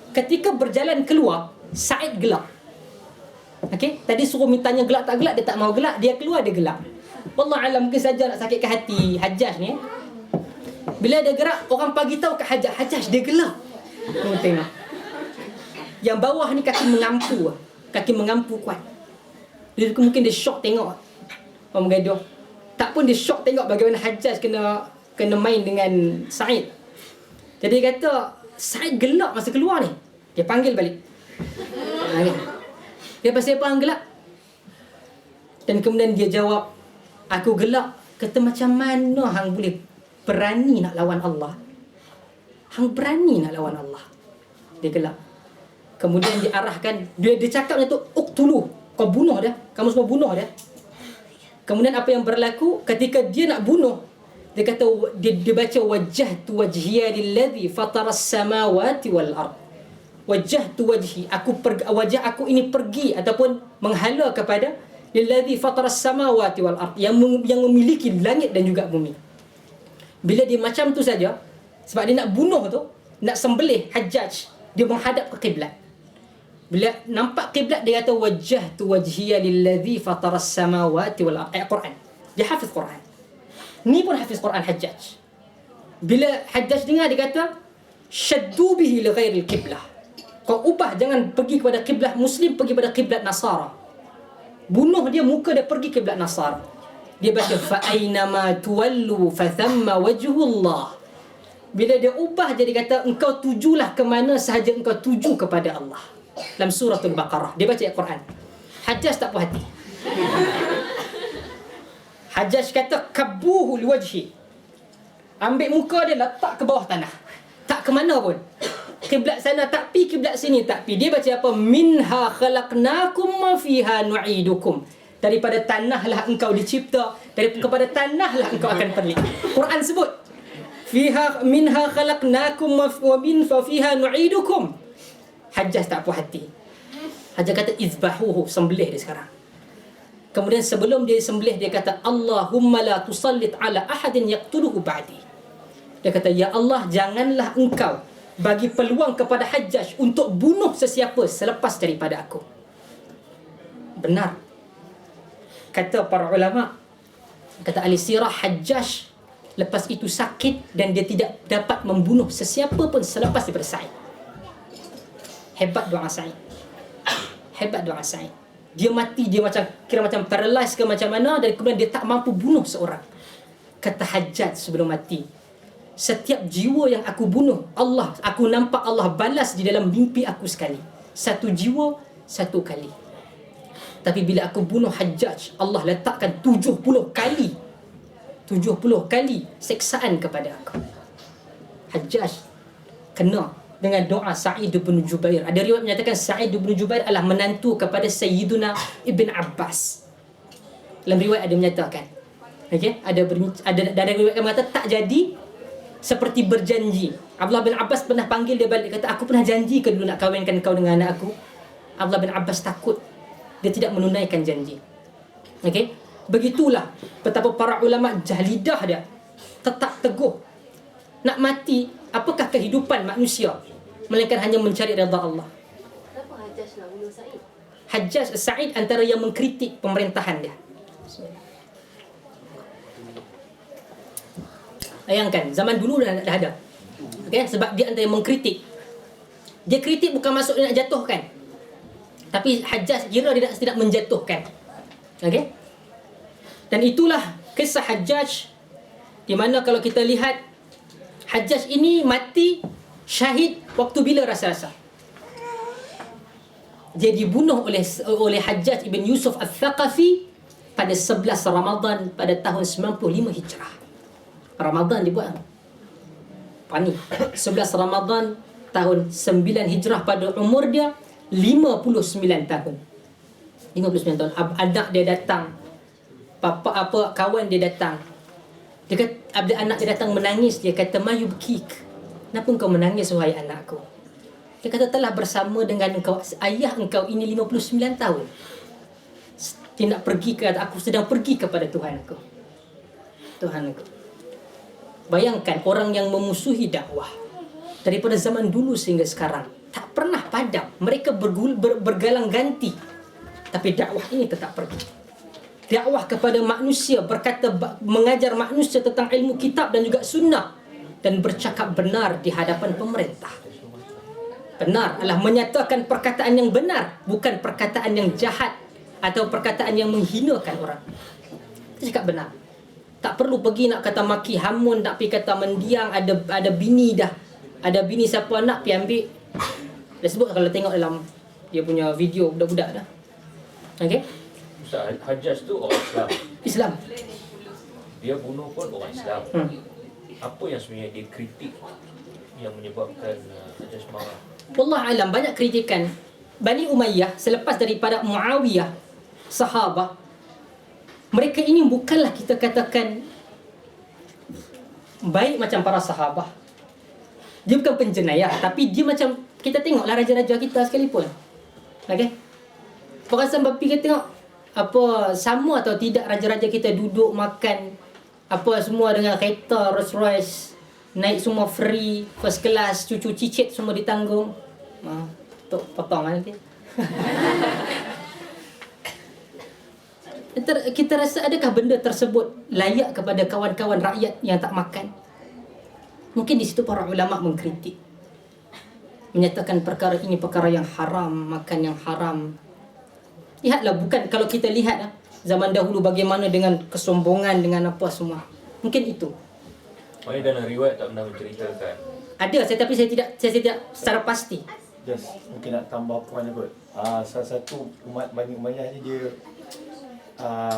Ketika berjalan keluar, Sa'id gelak. Okey, tadi suruh mintanya gelak tak gelak, dia tak mau gelak, dia keluar dia gelak. Wallah alam, mungkin saja nak sakitkan hati Hajjaj ni. Bila dia gerak, orang bagi tahu kat Hajjaj dia gelak. Tengok. Yang bawah ni kaki mengampu kuat. Dia mungkin dia shock tengok orang bergaduh. Tak pun dia shock tengok bagaimana Hajjaj kena main dengan Sa'id. Jadi dia kata, Sa'id gelak masa keluar ni. Dia panggil balik. Dia pasal apa hang gelak? Dan kemudian dia jawab, aku gelak. Kata, macam mana hang boleh berani nak lawan Allah? Hang berani nak lawan Allah. Dia gelak. Kemudian diarahkan, dia cakap macam tu, uqtulu, kau bunuh dia, kamu semua bunuh dia. Kemudian apa yang berlaku ketika dia nak bunuh, dia kata, dia baca, wajjahtu wajhiya lilladhi fataras samawati wal ard. Wajjahtu wajhi, wajah aku ini pergi ataupun menghala kepada lilladhi fataras samawati wal ard, yang memiliki langit dan juga bumi. Bila dia macam tu saja, sebab dia nak bunuh tu, nak sembelih Hajjaj, dia menghadap ke kiblat. Bila nampak kiblat, dia kata wajjahtu wajhiya lilladzi fataras samawati wal ardh. Ayat Quran. Dia hafiz Quran. Ni pun hafiz Quran Hajjaj. Bila Hajjaj dengar, dia kata syaddu bihi li ghairil qiblah. Kau ubah, jangan pergi kepada kiblat Muslim, pergi pada kiblat Nasara. Bunuh dia, muka dia pergi kiblat Nasara. Dia baca fa aynama tuwallu fa thamma wajhullah. Bila dia ubah, jadi kata engkau tujulah ke mana sahaja engkau tuju kepada Allah. Dalam suratul Baqarah dia baca ayat Quran. Hajjaj tak puas hati. Hajjaj kata kabuhu liwajhi. Ambil muka dia, letak ke bawah tanah. Tak ke mana pun. Kiblat sana tak pi, kiblat sini tak pi. Dia baca apa? Minha khalaqnakum wa fiha nu'idukum. Daripada tanahlah engkau dicipta, kepada tanahlah engkau akan pergi. Quran sebut fiha minha khalaqnakum wa min fa fiha nu'idukum. Hajjaj tak puas hati. Hajjaj kata izbahuhu, sembelih dia sekarang. Kemudian sebelum dia sembelih, dia kata Allahumma la tusallit ala ahadin yaqtuluhu ba'di. Dia kata, ya Allah, janganlah engkau bagi peluang kepada Hajjaj untuk bunuh sesiapa selepas daripada aku. Benar. Kata para ulama, kata ahli sirah, Hajjaj lepas itu sakit dan dia tidak dapat membunuh sesiapa pun selepas daripada Sa'id. Hebat doa Sa'id. Hebat doa Sa'id. Dia mati, dia macam kira macam paralyzed ke macam mana, dan kemudian dia tak mampu bunuh seorang. Kata Hajjaj sebelum mati, setiap jiwa yang aku bunuh, Allah, aku nampak Allah balas di dalam mimpi aku sekali. Satu jiwa, satu kali. Tapi bila aku bunuh Hajjaj, Allah letakkan 70 kali 70 kali seksaan kepada aku. Hajjaj kena dengan doa Sa'id bin Jubair. Ada riwayat menyatakan Sa'id bin Jubair adalah menantu kepada Sayyiduna Ibn Abbas. Dalam riwayat ada menyatakan, okey, ada riwayat yang mengatakan tak jadi seperti berjanji. Abdullah bin Abbas pernah panggil dia balik, kata aku pernah janji ke dulu nak kahwinkan kau dengan anak aku. Abdullah bin Abbas takut, dia tidak menunaikan janji. Okey, begitulah betapa para ulama jahlidah dia tetap teguh. Nak mati, apakah kehidupan manusia melainkan hanya mencari redha Allah. Kenapa Hajjaj nak bunuh Sa'id? Hajjaj Sa'id antara yang mengkritik pemerintahan dia. Bayangkan, zaman dulu dah ada. Okay? Sebab dia antara yang mengkritik. Dia kritik bukan maksud dia nak jatuhkan. Tapi Hajjaj kira dia tidak menjatuhkan. Okay? Dan itulah kisah Hajjaj, di mana kalau kita lihat, Hajjaj ini mati syahid waktu bila rasa-rasa. Dia dibunuh oleh Hajjaj ibn Yusuf al-Thaqafi pada 11 Ramadan pada tahun 95 Hijrah. Ramadan dibuat pani 11 Ramadan tahun 9 Hijrah pada umur dia 59 tahun. 59 tahun. Anak dia datang, kawan dia datang. Dia kata, anak dia datang menangis. Dia kata, ma yubkik, kenapa engkau menangis wahai anakku? Dia kata, telah bersama dengan engkau, ayah engkau ini 59 tahun. Dia nak pergi ke, aku sedang pergi kepada Tuhan aku. Tuhan aku. Bayangkan orang yang memusuhi dakwah daripada zaman dulu sehingga sekarang tak pernah padam. Mereka bergalang ganti, tapi dakwah ini tetap pergi. Dakwah kepada manusia, berkata, mengajar manusia tentang ilmu kitab dan juga sunnah, dan bercakap benar di hadapan pemerintah. Benar adalah menyatakan perkataan yang benar, bukan perkataan yang jahat atau perkataan yang menghinakan orang. Kita cakap benar. Tak perlu pergi nak kata maki hamun, nak pergi kata mendiang, ada bini dah. Ada bini siapa nak pergi ambil. Dah sebut kalau tengok dalam dia punya video budak-budak dah. Okey? Ustaz, Hajjaj tu orang Islam. Islam. Dia bunuh pun orang Islam. Apa yang sebenarnya dia kritik yang menyebabkan Hajjaj marah? Wallah alam, banyak kritikan. Bani Umayyah selepas daripada Muawiyah, sahabah, mereka ini bukanlah kita katakan baik macam para sahabah. Dia bukan penjenayah, tapi dia macam, kita tengoklah raja-raja kita sekalipun. Okey? Perasan bapi kita tengok apa sama atau tidak raja-raja kita duduk makan apa semua dengan kereta Rolls Royce, naik semua free, first class, cucu cicit semua ditanggung. Tok potong nanti. Kita rasa adakah benda tersebut layak kepada kawan-kawan rakyat yang tak makan? Mungkin di situ para ulama mengkritik, menyatakan perkara ini perkara yang haram, makan yang haram. Lihatlah, bukan kalau kita lihat zaman dahulu bagaimana dengan kesombongan, dengan apa semua. Mungkin itu. Maknanya dalam riwayat tak pernah menceritakan. Ada, tapi saya tidak secara pasti. Just mungkin nak tambah poin kot. Salah satu umat Bani Umayyah ni dia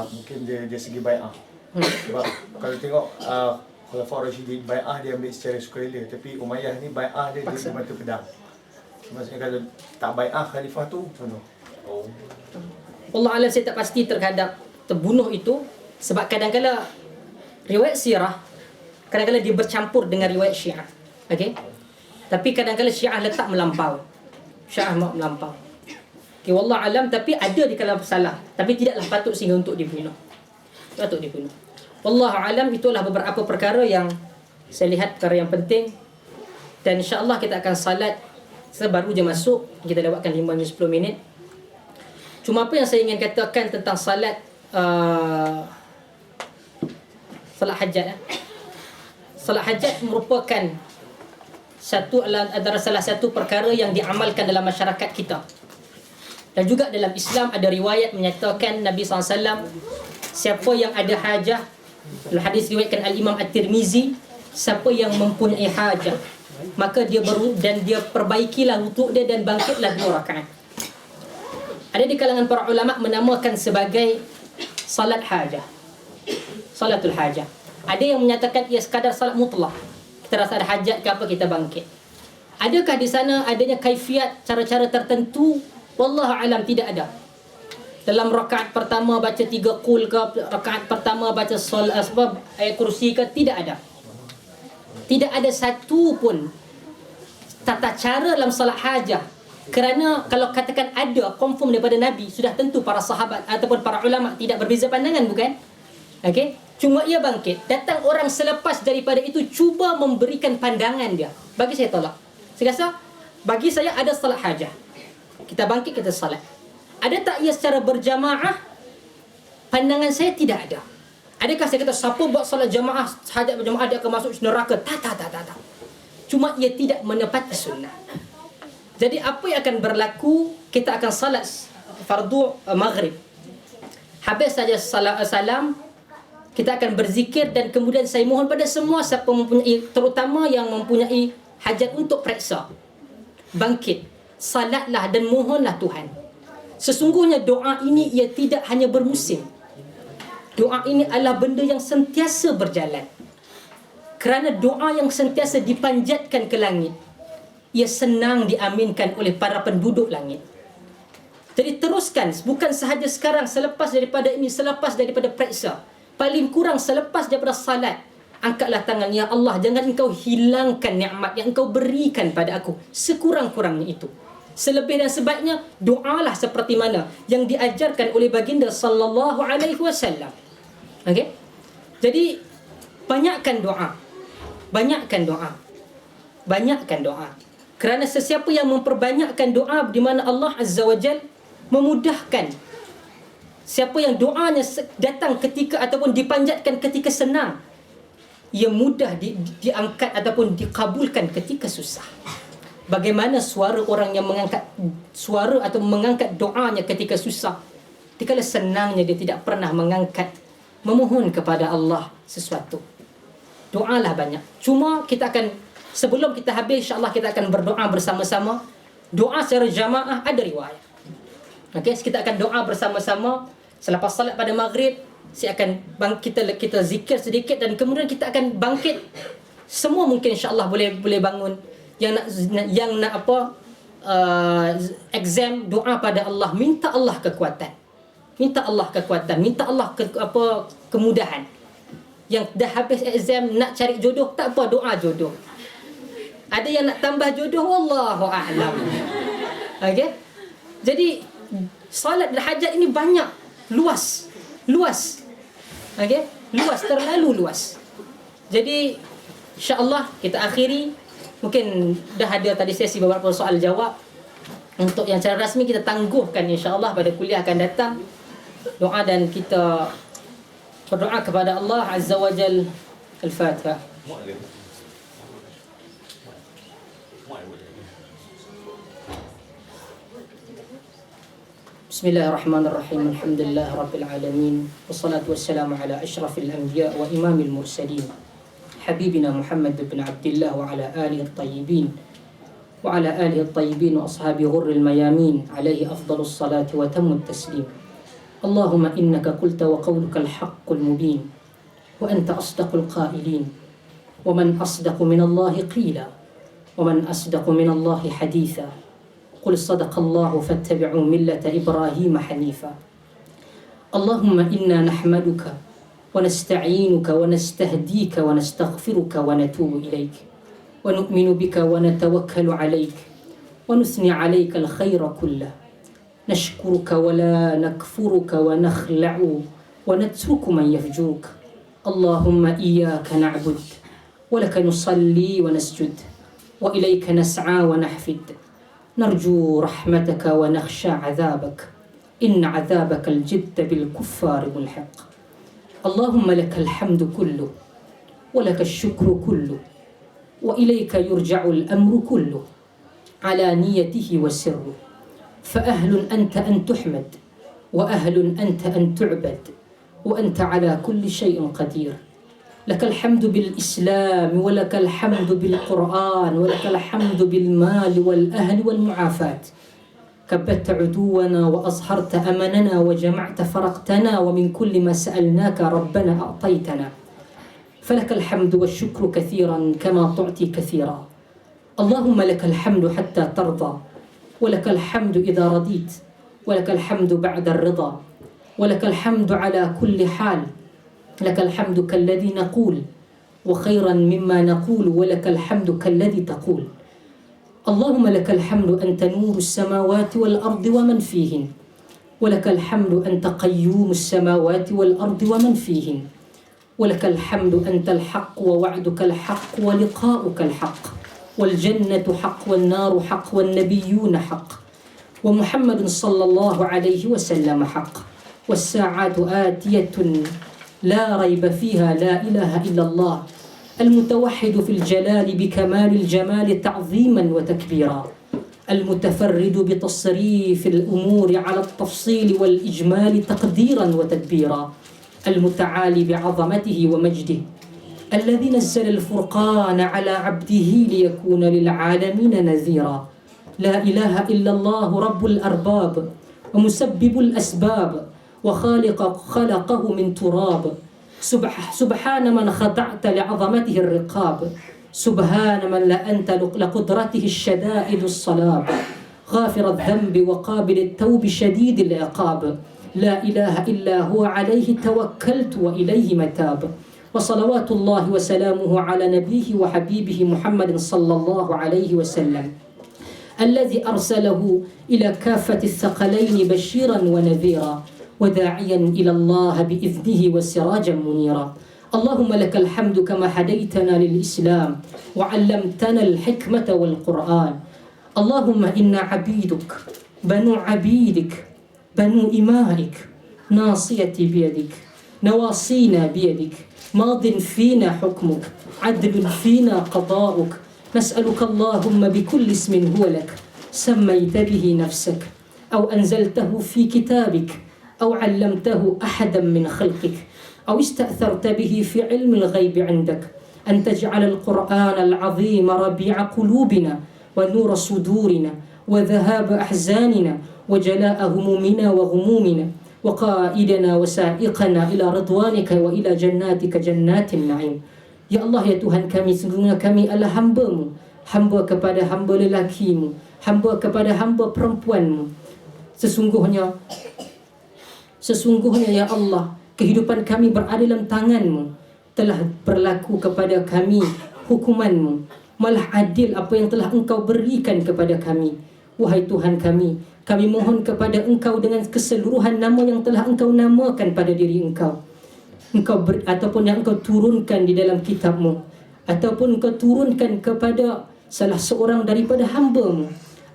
mungkin dia segi bai'ah. Sebab kalau tengok Khulafaur Rasyidin, bai'ah dia ambil secara sukarela, tapi Umayyah ni bai'ah dia di mata pedang. Maksudnya kalau tak bai'ah khalifah tu bunuh. Oh. Allah alam, saya tak pasti terhadap terbunuh itu, sebab kadang-kadang riwayat sirah kadang-kadang dia bercampur dengan riwayat Syiah. Okey? Tapi kadang-kadang Syiah letak melampau. Syiah melampau. Okey, wallah alam, tapi ada di kalangan salah, tapi tidaklah patut sehingga untuk dibunuh. Patut dibunuh. Wallahu alam, itulah beberapa perkara yang saya lihat perkara yang penting. Dan insya-Allah kita akan salat, baru je masuk, kita lewatkan 5-10 minit. Cuma apa yang saya ingin katakan tentang salat salat hajat. Salat hajat merupakan adalah salah satu perkara yang diamalkan dalam masyarakat kita. Dan juga dalam Islam ada riwayat menyatakan Nabi SAW, siapa yang ada hajah, dalam hadis riwayatkan Al-Imam At-Tirmizi, siapa yang mempunyai hajah, maka dia perbaikilah wuduk dia dan bangkitlah 2 rakaat. Ada di kalangan para ulama menamakan sebagai salat hajah, salatul hajah. Ada yang menyatakan ia sekadar salat mutlak, kita rasa ada hajat ke apa, kita bangkit. Adakah di sana adanya kaifiat, cara-cara tertentu? Wallahu alam, tidak ada. Dalam rakaat pertama baca 3 qul ke, rakaat pertama baca sebab ayat kursi ke, tidak ada. Tidak ada satu pun tata cara dalam salat hajah. Kerana kalau katakan ada confirm daripada Nabi, sudah tentu para sahabat ataupun para ulama tidak berbeza pandangan, bukan? Okey, cuma ia bangkit. Datang orang selepas daripada itu cuba memberikan pandangan dia. Bagi saya tolak. Saya rasa bagi saya ada salat hajah. Kita bangkit, kita salat. Ada tak ia secara berjamaah? Pandangan saya tidak ada. Adakah saya kata siapa buat salat jamaah, hajat berjamaah dia akan masuk neraka? Tak. Cuma ia tidak menepati sunnah. Jadi apa yang akan berlaku, kita akan salat fardu maghrib. Habis saja salam, kita akan berzikir dan kemudian saya mohon pada semua siapa mempunyai, terutama yang mempunyai hajat untuk periksa, bangkit, salatlah dan mohonlah Tuhan. Sesungguhnya doa ini ia tidak hanya bermusim. Doa ini adalah benda yang sentiasa berjalan. Kerana doa yang sentiasa dipanjatkan ke langit, ia senang diaminkan oleh para penduduk langit. Jadi teruskan, bukan sahaja sekarang, selepas daripada ini, selepas daripada periksa, paling kurang selepas daripada salat, angkatlah tangan, ya Allah, jangan engkau hilangkan nikmat yang engkau berikan pada aku, sekurang-kurangnya itu. Selebih dan sebaiknya, doalah seperti mana yang diajarkan oleh baginda sallallahu alaihi wasallam. Okey? Jadi banyakkan doa. Banyakkan doa. Banyakkan doa. Kerana sesiapa yang memperbanyakkan doa, di mana Allah Azza wa Jal memudahkan. Siapa yang doanya datang ketika ataupun dipanjatkan ketika senang, ia mudah diangkat ataupun dikabulkan ketika susah. Bagaimana suara orang yang mengangkat suara atau mengangkat doanya ketika susah, dikala senangnya dia tidak pernah mengangkat, memohon kepada Allah sesuatu. Doalah banyak. Cuma kita akan, sebelum kita habis, insya-Allah kita akan berdoa bersama-sama. Doa secara jamaah ada riwayat. Okey, kita akan doa bersama-sama selepas salat pada maghrib. Saya akan kita zikir sedikit dan kemudian kita akan bangkit. Semua mungkin insya-Allah boleh bangun. Yang nak exam, doa pada Allah, minta Allah kekuatan. Minta Allah kekuatan, minta Allah kemudahan. Yang dah habis exam nak cari jodoh, tak apa, doa jodoh. Ada yang nak tambah jodoh, wallahu a'lam. Okey? Jadi salat dan hajat ini banyak, luas. Okey? Luas, terlalu luas. Jadi InsyaAllah kita akhiri. Mungkin dah ada tadi sesi beberapa soal jawab. Untuk yang secara rasmi kita tangguhkan insyaAllah pada kuliah akan datang. Doa dan kita berdoa kepada Allah Azza wa Jal. Al-Fatihah. Bismillahirrahmanirrahim. Alhamdulillah Rabbil Alamin. Wassalatu wassalamu ala ashrafil anbiya wa imamil mursalin. Habibina Muhammad bin Abdullah wa ala alihi at-tayyibin. وعلى آله الطيبين وأصحاب غر الميامين عليه أفضل الصلاة وتم التسليم اللهم إنك قلت وقولك الحق المبين وأنت أصدق القائلين ومن أصدق من الله قيلا ومن أصدق من الله حديثا قل صدق الله فاتبعوا ملة إبراهيم حنيفا اللهم إنا نحمدك ونستعينك ونستهديك ونستغفرك ونتوب إليك ونؤمن بك ونتوكل عليك ونثني عليك الخير كله نشكرك ولا نكفرك ونخلع ونترك من يفجرك اللهم إياك نعبد ولك نصلي ونسجد وإليك نسعى ونحفد نرجو رحمتك ونخشى عذابك إن عذابك الجد بالكفار ملحق اللهم لك الحمد كله ولك الشكر كله وإليك يرجع الأمر كله علانيته وسره فأهل أنت أن تحمد وأهل أنت أن تعبد وأنت على كل شيء قدير لك الحمد بالإسلام ولك الحمد بالقرآن ولك الحمد بالمال والأهل والمعافاة كبت عدونا وأظهرت أمننا وجمعت فرقتنا ومن كل ما سألناك ربنا أعطيتنا فلك الحمد والشكر كثيرا كما تعطي كثيرا اللهم لك الحمد حتى ترضى ولك الحمد إذا رضيت ولك الحمد بعد الرضا ولك الحمد على كل حال لك الحمد كالذي نقول وخيرا مما نقول ولك الحمد كالذي تقول اللهم لك الحمد أنت نور السماوات والأرض ومن فيهن ولك الحمد أنت قيوم السماوات والأرض ومن فيهن ولك الحمد أنت الحق ووعدك الحق ولقاؤك الحق والجنة حق والنار حق والنبيون حق ومحمد صلى الله عليه وسلم حق والساعات آتية لا ريب فيها لا إله إلا الله المتوحد في الجلال بكمال الجمال تعظيما وتكبيرا المتفرد بتصريف الأمور على التفصيل والإجمال تقديرا وتدبيرا المتعالي بعظمته ومجده الذي نزل الفرقان على عبده ليكون للعالمين نذيرا لا إله إلا الله رب الأرباب ومسبب الأسباب وخالق خلقه من تراب سبحان من خضعت لعظمته الرقاب سبحان من لأنت لقدرته الشدائد الصلاب غافر الذنب وقابل التوب شديد العقاب لا إله إلا هو عليه توكلت وإليه متاب وصلوات الله وسلامه على نبيه وحبيبه محمد صلى الله عليه وسلم الذي أرسله إلى كافة الثقلين بشيرا ونذيرا وداعيا إلى الله بإذنه وسراجا منيرا اللهم لك الحمد كما هديتنا للإسلام وعلمتنا الحكمة والقرآن اللهم إنا عبيدك بنو عبيدك بنو إمائك ناصيتي بيدك نواصينا بيدك ماض فينا حكمك عدل فينا قضاؤك نسألك اللهم بكل اسم هو لك سميت به نفسك أو أنزلته في كتابك أو علمته أحدا من خلقك أو استأثرت به في علم الغيب عندك أن تجعل القرآن العظيم ربيع قلوبنا ونور صدورنا وذهاب أحزاننا وجلاء همومنا وغمومنا وقائدنا وسائقنا إلى رضوانك وإلى جناتك جنات النعيم. Ya Allah, ya Tuhan kami, sesungguhnya kami adalah hamba-Mu, hamba kepada hamba lelaki-Mu, hamba kepada hamba perempuan-Mu. Sesungguhnya ya Allah, kehidupan kami berada dalam tangan-Mu. Telah berlaku kepada kami hukuman-Mu, malah adil apa yang telah Engkau berikan kepada kami. Wahai Tuhan kami mohon kepada Engkau dengan keseluruhan nama yang telah Engkau namakan pada diri Engkau. Ataupun yang Engkau turunkan di dalam kitab-Mu. ataupun Engkau turunkan kepada salah seorang daripada hamba-Mu,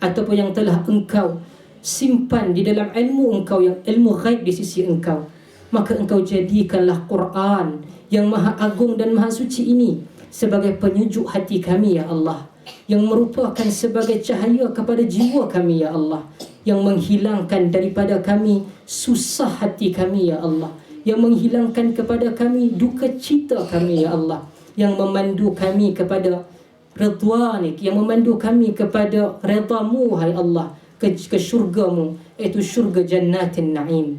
ataupun yang telah Engkau simpan di dalam ilmu Engkau, yang ilmu ghaib di sisi Engkau, maka Engkau jadikanlah Quran yang maha agung dan maha suci ini sebagai penyejuk hati kami ya Allah, yang merupakan sebagai cahaya kepada jiwa kami ya Allah, yang menghilangkan daripada kami susah hati kami ya Allah, yang menghilangkan kepada kami duka cita kami ya Allah, yang memandu kami kepada ridwanik, yang memandu kami kepada redha-Mu hai Allah, ke syurga-Mu, iaitu syurga jannatin na'im.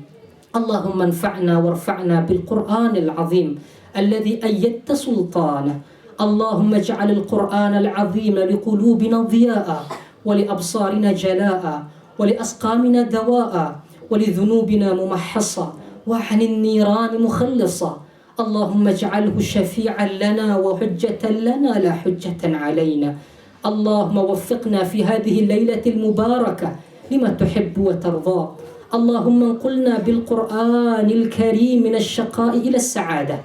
Allahumma anfa'na warfa'na bil Qur'anil azim alladhi ayyadta sultanah. Allahumma ij'al al-Qur'an al-azim liqulubina dhiya'a wa li absarina jala'a wa li asqamina dawa'a wa li dhunubina mumahhasa wa 'anil niran mukhallisa. Allahumma ij'alhu shafi'an lana wa hujjatan lana la hujjatan 'alaina. Allahumma waffiqna fi hadhihi al-lailati al-mubarakah lima tuhibbu wa tarda. Allahumma anqulna bil Qur'anil karim min asy-syaqa'i ila as-sa'adah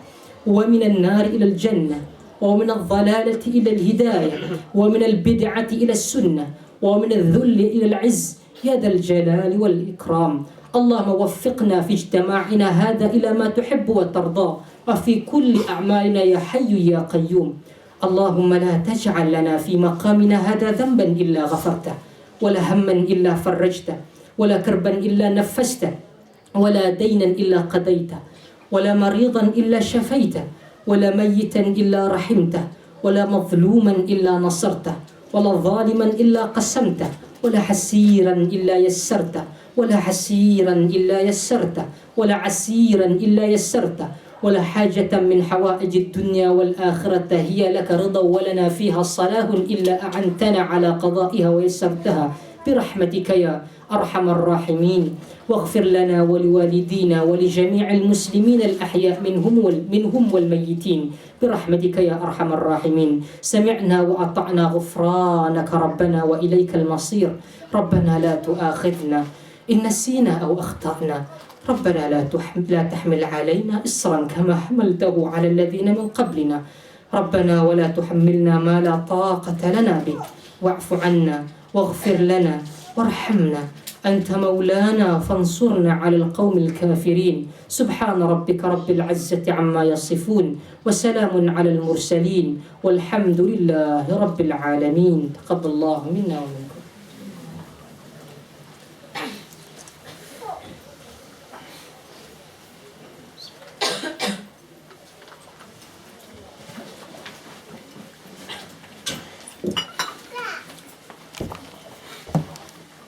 wa min an-nar ila al-jannah wa min adh-dhalalati ila al-hidayah wa min al-bid'ati ila as-sunnah wa min adh-dhulli ila al-'izz ya dhal jalali wal ikram. Allahumma waffiqna fi ijtima'ina hadha ila ma tuhibbu wa tarda wa fi kulli a'malina ya hayyu ya qayyum. Allahumma la taj'al lana fi maqamina hadha dhanban illa ghafartah wa la hamman illa farajtah wa la karban illa naffastah wa la daynan illa qadaytah wa la maridan illa shafaytah wa la mayyitan illa rahimtah wa la mazluman illa nasartah wa la zaliman illa qasamtah wa la hasiran illa yassartah wa la hasiran illa yassartah wa la asiran illa yassartah ولا حاجة من حوائج الدنيا والآخرة هي لك رضا ولنا فيها صلاح إلا أعنتنا على قضائها ويسرتها برحمتك يا أرحم الراحمين. واغفر لنا ولوالدينا ولجميع المسلمين الأحياء منهم والميتين برحمتك يا أرحم الراحمين. سمعنا وأطعنا غفرانك ربنا وإليك المصير. ربنا لا تؤاخذنا إن نسينا أو أخطأنا. ربنا لا تحمل علينا إصرا كما حملته على الذين من قبلنا. ربنا ولا تحملنا ما لا طاقة لنا به. واعف عنا واغفر لنا وارحمنا أنت مولانا فانصرنا على القوم الكافرين. سبحان ربك رب العزة عما يصفون وسلام على المرسلين والحمد لله رب العالمين. تقبل الله منا ومنكم.